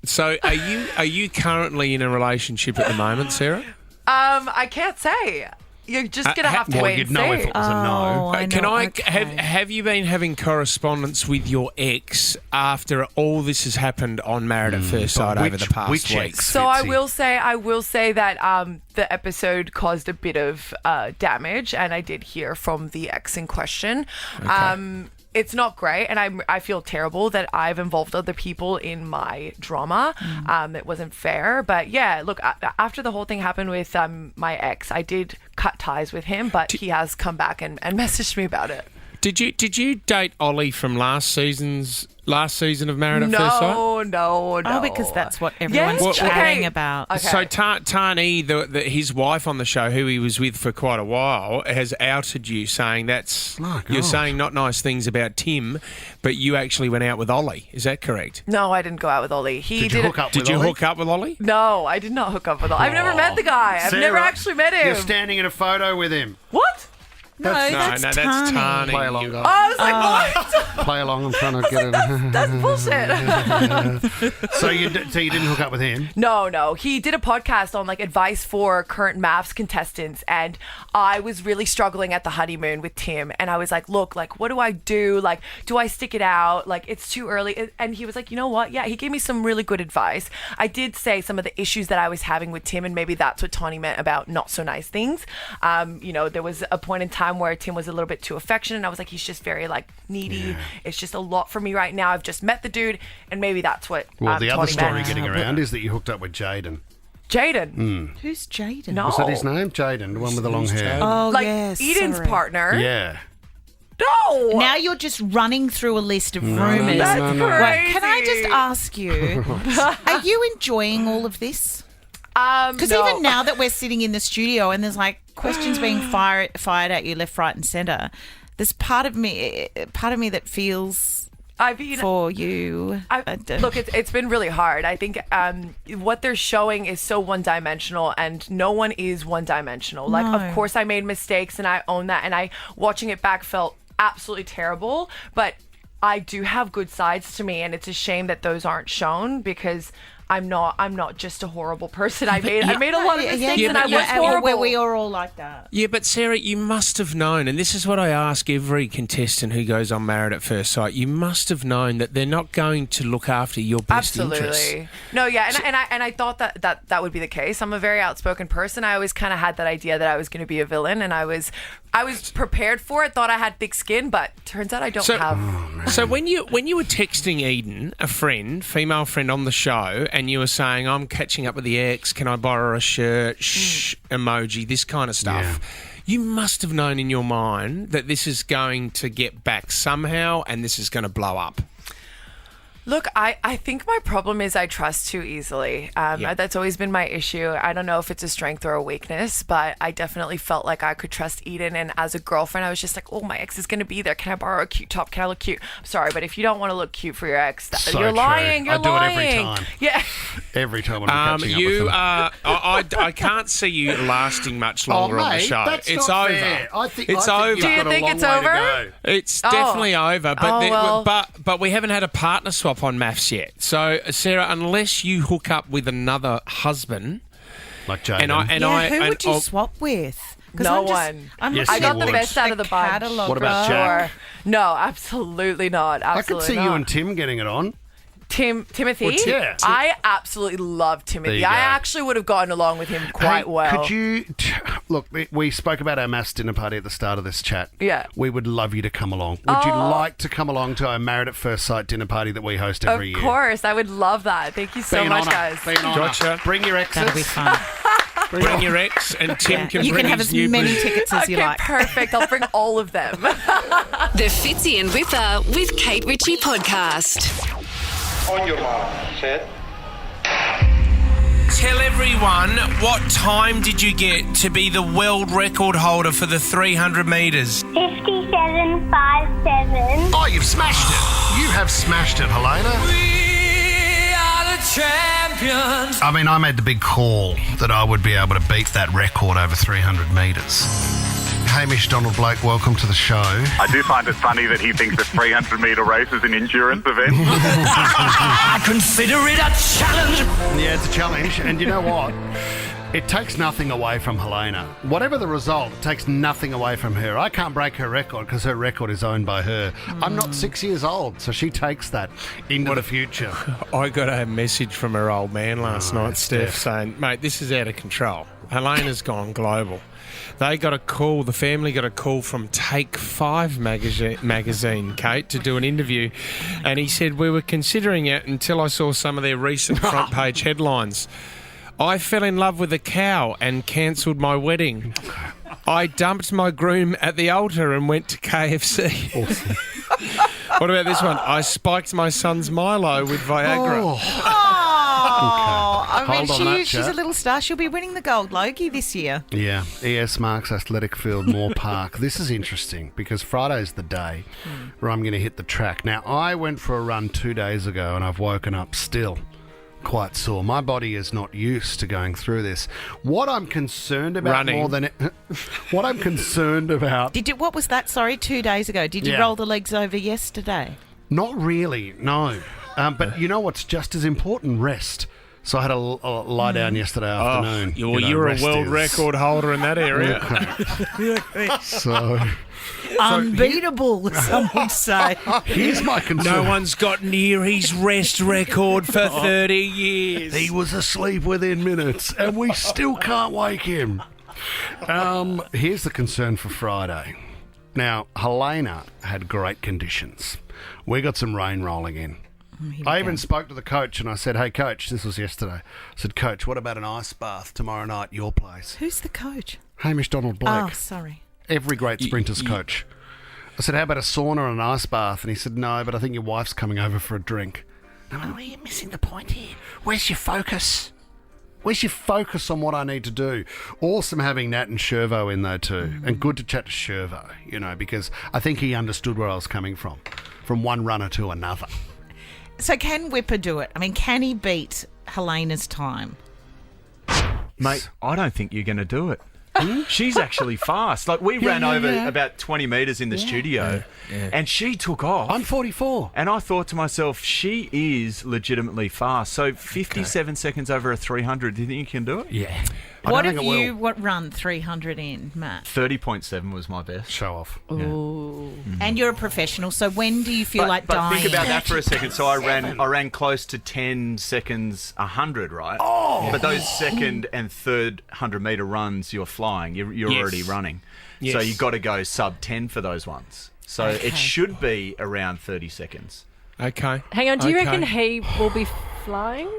So are you currently in a relationship at the moment, Sarah? I can't say. You're just going to have to wait and see. Well, you'd know if it was a no. Have you been having correspondence with your ex after all this has happened on Married at First Sight over the past week? So I will say that the episode caused a bit of damage, and I did hear from the ex in question. Okay. It's not great, and I feel terrible that I've involved other people in my drama. It wasn't fair, but yeah, look, after the whole thing happened with my ex, I did cut ties with him, but he has come back and messaged me about it. Did you date Ollie from last season of Married at First Sight? No. Oh, because that's what everyone's chatting about. Okay. So Tani, his wife on the show, who he was with for quite a while, has outed you, saying you're saying not nice things about Tim, but you actually went out with Ollie. Is that correct? No, I didn't go out with Ollie. Did you hook up with Ollie? No, I did not hook up with Ollie. I've never met the guy. I've never actually met him. You're standing in a photo with him. What? that's that's Tani. Tani. Play along, You- guys. I was like, what? Play along. I'm trying to get it. That's bullshit. So you didn't hook up with him? No. He did a podcast on like advice for current MAFS contestants, and I was really struggling at the honeymoon with Tim. And I was like, look, like, what do I do? Like, do I stick it out? Like, it's too early. And he was like, you know what? Yeah, he gave me some really good advice. I did say some of the issues that I was having with Tim, and maybe that's what Tawny meant about not so nice things. There was a point in time where Tim was a little bit too affectionate, and I was like, he's just very like needy. Yeah. It's just a lot for me right now. I've just met the dude, and maybe that's what. Well, the other Tawny story meant. getting around is that you hooked up with Jaden. Jaden. Who's Jaden? No. Was that his name? Jaden, the one with the long hair. Oh, like yes. Eden's sorry. partner. Yeah. No. Now you're just running through a list of rumours. That's Right, crazy. can I just ask you, are you enjoying all of this? Because No. even now that we're sitting in the studio and there's like questions being fired at you left, right, and centre, there's part of me that feels for you. Look, it's been really hard. I think what they're showing is so one-dimensional, and no one is one-dimensional. Like, No. of course, I made mistakes, and I own that, and watching it back felt absolutely terrible, but I do have good sides to me, and it's a shame that those aren't shown, because I'm not just a horrible person. I made a lot of mistakes, and I was horrible. We are all like that. Yeah, but Sarah, you must have known, and this is what I ask every contestant who goes on Married at First Sight. You must have known that they're not going to look after your best interests. Absolutely. No, yeah, and I thought that would be the case. I'm a very outspoken person. I always kind of had that idea that I was going to be a villain, and I was prepared for it. Thought I had thick skin, but turns out I don't have. So when you were texting Eden, a friend, female friend on the show, and you were saying, "I'm catching up with the ex. Can I borrow a shirt?" Shh, emoji, this kind of stuff. You must have known in your mind that this is going to get back somehow, and this is going to blow up. Look, I think my problem is I trust too easily. That's always been my issue. I don't know if it's a strength or a weakness, but I definitely felt like I could trust Eden. And as a girlfriend, I was just like, oh, my ex is going to be there. Can I borrow a cute top? Can I look cute? I'm sorry, but if you don't want to look cute for your ex, So you're true. lying. You're I do lying. it every time. Yeah. Every time when I'm catching up with You them. are. I can't see you lasting much longer on the mate, show. that's It's not over. fair. I think It's you've over. got a long way to go. It's definitely over. But Oh, well. but we haven't had a partner swap on MAFS yet. So Sarah, unless you hook up with another husband, like Jaden, Who would you swap with? 'Cause No I'm just- one. I'm Yes, I you got the would. best out of the bunch. Catalogue. What about Jack? No, absolutely not. I Absolutely could see not. you and Tim getting it on. Timothy? Or Tim. I absolutely love There Timothy. you I go. actually would have gotten along with him quite Hey, well. Could you look? We spoke about our maths dinner party at the start of this chat. Yeah. We would love you to come along. Would you like to come along to our Married at First Sight dinner party that we host every year? Of course, I would love that. Thank you so Be an much, honour. guys. Be an honour. Gotcha. Bring your exes. That'll be fun. bring your ex, and Tim can You bring can have his as new many boots. tickets as you Okay, like. perfect. I'll bring all of them. The Fitzy and Wippa with Kate Ritchie podcast. On your mark, set. Tell everyone, what time did you get to be the world record holder for the 300 metres? 57.57. Oh, you've smashed it. You have smashed it, Helena. We are the champions. I mean, I made the big call that I would be able to beat that record over 300 metres. Hamish Donald Blake, welcome to the show. I do find it funny that he thinks a 300-metre race is an endurance event. I consider it a challenge. Yeah, it's a challenge. And you know what? It takes nothing away from Helena. Whatever the result, it takes nothing away from her. I can't break her record because her record is owned by her. I'm not 6 years old, so she takes that into the future. I got a message from her old man last night, Steph, saying, mate, this is out of control. Helena's gone global. They got a call, the family got a call from Take 5 magazine, Kate, to do an interview. And he said, we were considering it until I saw some of their recent front page headlines. I fell in love with a cow and cancelled my wedding. I dumped my groom at the altar and went to KFC. Awesome. What about this one? I spiked my son's Milo with Viagra. Oh, I mean, Hold on that, she's chat. a little star. She'll be winning the Gold Logie this year. Yeah, ES Marks Athletic Field, Moore Park. This is interesting because Friday's the day where I'm going to hit the track. Now, I went for a run 2 days ago and I've woken up still quite sore. My body is not used to going through this. What I'm concerned about Running. more than what I'm concerned about. What was that? Sorry, 2 days ago. Did you Yeah. roll the legs over yesterday? Not really, no. But you know what's just as important? Rest. So I had a lie down yesterday afternoon. You're a world record holder in that area. So Unbeatable, some would say. here's my concern. No one's got near his rest record for 30 years. He was asleep within minutes, and we still can't wake him. Here's the concern for Friday. Now, Helena had great conditions. We got some rain rolling in. I even spoke to the coach and I said, hey, coach, this was yesterday. I said, coach, what about an ice bath tomorrow night at your place? Who's the coach? Hamish Donald Blake. Oh, sorry. Every great sprinter's coach. I said, how about a sauna and an ice bath? And he said, no, but I think your wife's coming over for a drink. And I went, you're missing the point here. Where's your focus? Where's your focus on what I need to do? Awesome having Nat and Shervo in though too. And good to chat to Shervo, because I think he understood where I was coming from one runner to another. So can Wippa do it? I mean, can he beat Helena's time? Mate, I don't think you're going to do it. She's actually fast. Like, we ran over about 20 metres in the studio, and she took off. I'm 44. And I thought to myself, she is legitimately fast. So 57 seconds over a 300, do you think you can do it? Yeah. What have you run 300 in, Matt? 30.7 was my best. Show off. Ooh. And you're a professional, so when do you feel like dying? But think about that for a second. So I ran close to 10 seconds 100, right? Oh! But those second and third 100-metre runs, you're flying. You're already running. Yes. So you've got to go sub 10 for those ones. So it should be around 30 seconds. Okay. Hang on, do you reckon he will be flying?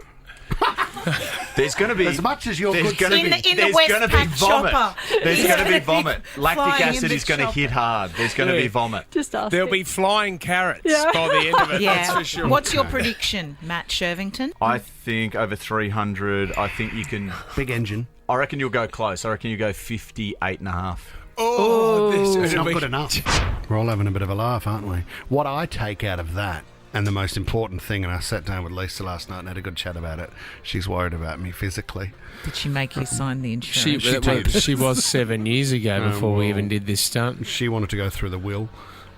There's going to be as much as you're there's good. going to be in the Westpac vomit. chopper. There's going to be vomit. Lactic flying in acid the is going to chopper. hit hard. There's going to be vomit. Just ask There'll him. be flying carrots by the end of it, that's for sure. What's your prediction, Matt Shervington? I think over 300, I think you can... Big engine. I reckon you'll go close. I reckon you go 58.5. It's not good enough. We're all having a bit of a laugh, aren't we? What I take out of that, and the most important thing, and I sat down with Lisa last night and had a good chat about it, she's worried about me physically. Did she make you sign the insurance? She was 7 years ago before we even did this stunt. She wanted to go through the will.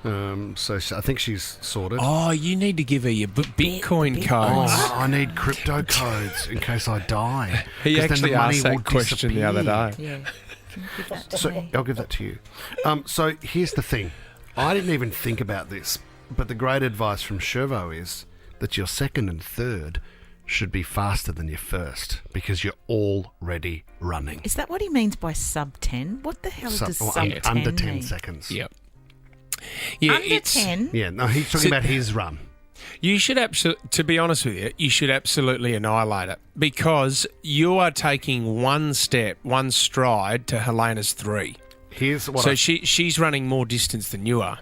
So I think she's sorted. Oh, you need to give her your Bitcoin codes. Oh, I need crypto codes in case I die. He 'Cause then actually the money asked that will question the other day. Yeah. Can you give that to So me? I'll give that to you. So here's the thing. I didn't even think about this, but the great advice from Shervo is that your second and third should be faster than your first because you're already running. Is that what he means by sub 10? What the hell does sub 10 under 10 mean? seconds. Yep. Yeah, Under 10? Yeah, no, he's talking about his run. You should to be honest with you, you should absolutely annihilate it because you are taking one step, one stride to Helena's 3. Here's what so she's running more distance than you are.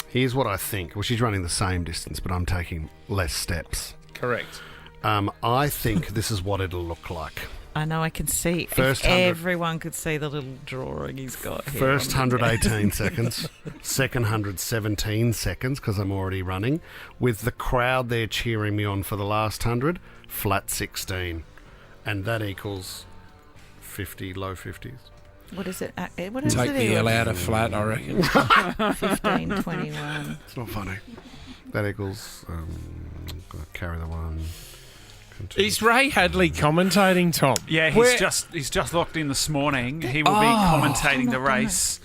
Here's what I think. Well, she's running the same distance, but I'm taking less steps. Correct. I think this is what it'll look like. I know, I can see. First if 100 everyone could see the little drawing he's got here. First 100, 18 seconds. Second 100, 17 seconds, because I'm already running. With the crowd there cheering me on for the last 100, flat 16. And that equals 50, low 50s. What is it? What is Take it? the L out of flat, I reckon. 15:21. It's not funny. That equals... carry the one... Is Ray Hadley commentating, Tom? Yeah, he's just locked in this morning. He will be commentating the race.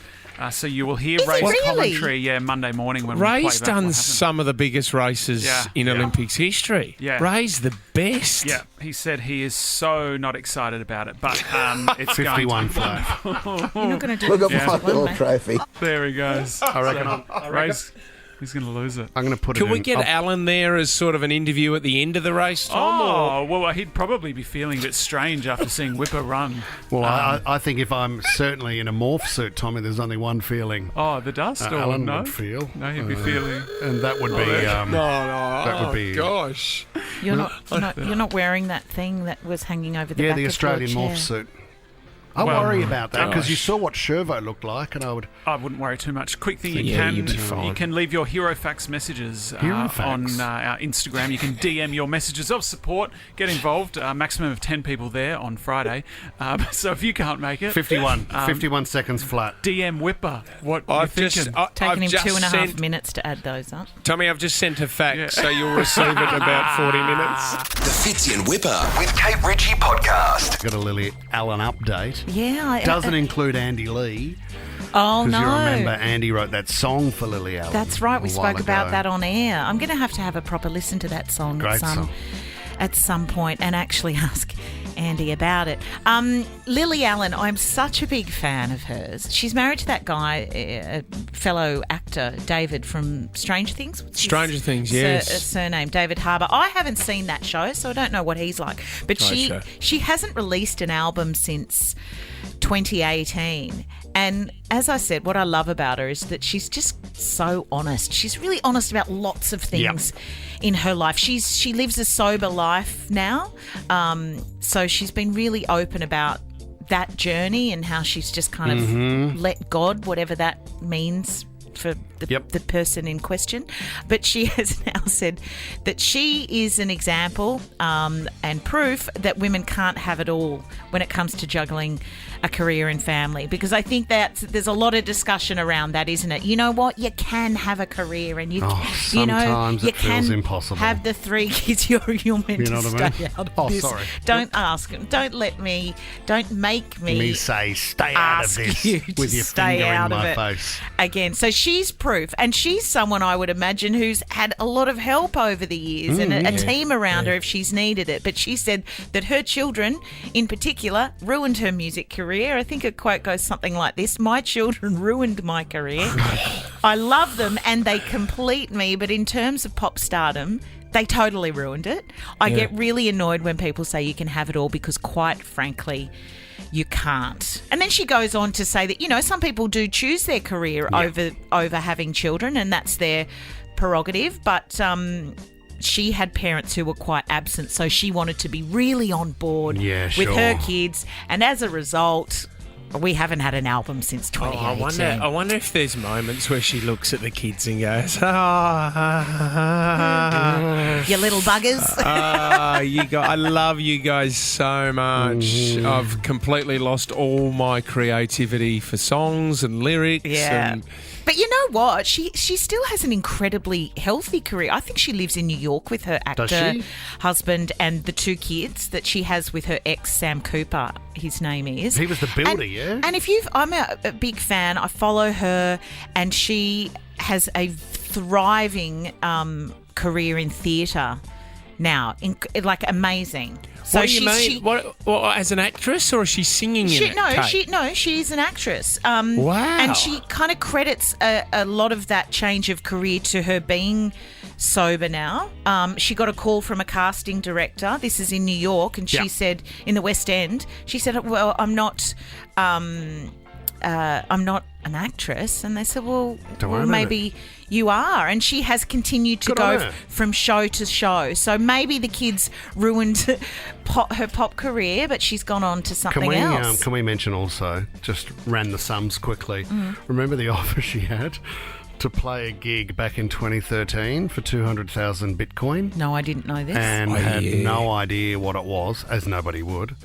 So you will hear Ray's commentary Monday morning when Ray's we play back done what some of the biggest races in Olympics history. Yeah. Ray's the best. Yeah, he said he is so not excited about it, but it's 51 going to flat. You're not going to do Look this at my as well, little mate. trophy. There he goes. I reckon. Ray's he's going to lose it. I'm going to put Can it we in. get Alan there as sort of an interview at the end of the race, Tom? Oh, well, he'd probably be feeling a bit strange after seeing Wippa run. Well, I think if I'm certainly in a morph suit, Tommy, there's only one feeling. Oh, the dust? Or Alan no? would feel. No, he'd be feeling... And that would be... that would be... gosh. You're not wearing that thing that was hanging over the back the of Australian your morph chair. suit. I worry about that because gosh. you saw what Shervo looked like, and I wouldn't worry too much. Quick thing, Yeah, you'd be fine. you can leave your hero fax messages on our Instagram. You can DM your messages of support. Get involved. Maximum of 10 people there on Friday. So if you can't make it, 51 seconds flat. DM Wippa. What I've you just thinking? Taking him just 2.5 sent- minutes to add those up. Tommy, I've just sent a fax, so you'll receive it in about 40 minutes. The Fitzy and Wippa with Kate Ritchie podcast. Got a Lily Allen update. Yeah. Doesn't include Andy Lee. Oh, no. Because you remember Andy wrote that song for Lily Allen. That's right. We a while spoke about ago. that on air. I'm going to have a proper listen to that song, Great song. at some point and actually ask Andy about it. Lily Allen, I'm such a big fan of hers. She's married to that guy, a fellow actor, David from Stranger Things. What's his Stranger Things, yes. Surname, David Harbour. I haven't seen that show, so I don't know what he's like. But Great show. she hasn't released an album since 2018. And as I said, what I love about her is that she's just so honest. She's really honest about lots of things in her life. She lives a sober life now. So she's been really open about that journey and how she's just kind of let God, whatever that means for the person in question. But she has now said that she is an example and proof that women can't have it all when it comes to juggling a career and family, because I think that there's a lot of discussion around that, isn't it? You know what? You can have a career and sometimes you it can feels impossible. have the 3 kids you're meant You know to what I stay mean? out of Oh, this. sorry. Don't ask. Don't make me say stay out of ask this you to with your stay finger out in of my it face. again. So she's proof, and she's someone I would imagine who's had a lot of help over the years and a team around her if she's needed it. But she said that her children, in particular, ruined her music career. I think a quote goes something like this: "My children ruined my career. I love them and they complete me, but in terms of pop stardom, they totally ruined it. I get really annoyed when people say you can have it all, because quite frankly, you can't." And then she goes on to say that, you know, some people do choose their career over having children, and that's their prerogative. But she had parents who were quite absent, so she wanted to be really on board with her kids. And as a result, we haven't had an album since 2018. I wonder if there's moments where she looks at the kids and goes, you little buggers. I love you guys so much. I've completely lost all my creativity for songs and lyrics. Yeah. And But you know what? She still has an incredibly healthy career. I think she lives in New York with her actor husband and the 2 kids that she has with her ex, Sam Cooper, his name is. He was the builder, yeah? And I'm a big fan. I follow her, and she has a thriving career in theatre now. Amazing. So what do you mean? What, as an actress, or is she singing in it? She's an actress. Wow. And she kind of credits a lot of that change of career to her being sober now. She got a call from a casting director. This is in New York, and she said, in the West End, she said, "Well, I'm not an actress." And they said, well maybe you are. And she has continued to go from show to show. So maybe the kids ruined her pop career, but she's gone on to something else. Can we mention also, just ran the sums quickly, remember the offer she had to play a gig back in 2013 for 200,000 Bitcoin? No, I didn't know this. And had no idea what it was, as nobody would.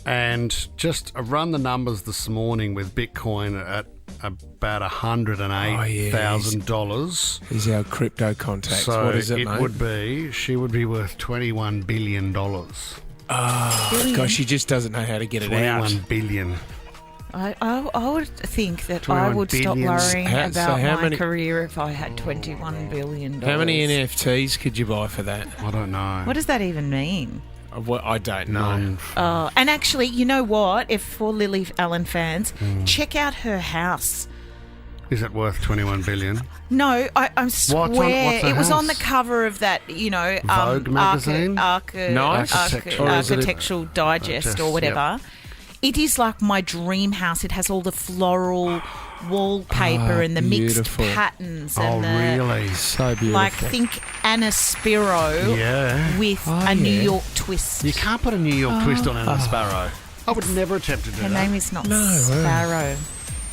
And just run the numbers this morning with Bitcoin at about $108,000. He's our crypto contact. So what is it, mate? She would be worth $21 billion. Oh, gosh, she just doesn't know how to get it out. 21 billion. I would think that I would stop worrying about my career if I had $21 billion. How many NFTs could you buy for that? I don't know. What does that even mean? I don't know. And actually, you know what? If for Lily Allen fans, check out her house. Is it worth 21 billion? No, I swear what's it was house? on the cover of that, Vogue magazine? Architectural Digest or whatever. Yep. It is like my dream house. It has all the floral wallpaper and the mixed patterns. And really? So beautiful. Like, think Anna Spiro with a New York twist. You can't put a New York twist on Anna Sparrow. I would never attempt to do Her that. name is not Sparrow.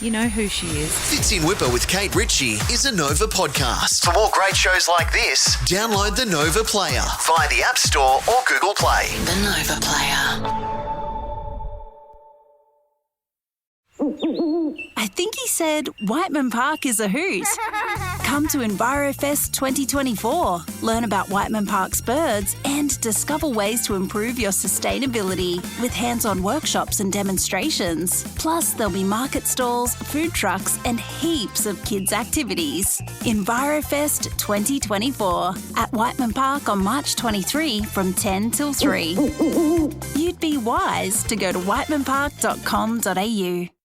You know who she is. Fitzy and Wippa with Kate Ritchie is a Nova podcast. For more great shows like this, download the Nova Player via the App Store or Google Play. The Nova Player. I think he said Whiteman Park is a hoot. Come to EnviroFest 2024. Learn about Whiteman Park's birds and discover ways to improve your sustainability with hands-on workshops and demonstrations. Plus, there'll be market stalls, food trucks and heaps of kids' activities. EnviroFest 2024 at Whiteman Park on March 23 from 10 till 3. You'd be wise to go to whitemanpark.com.au.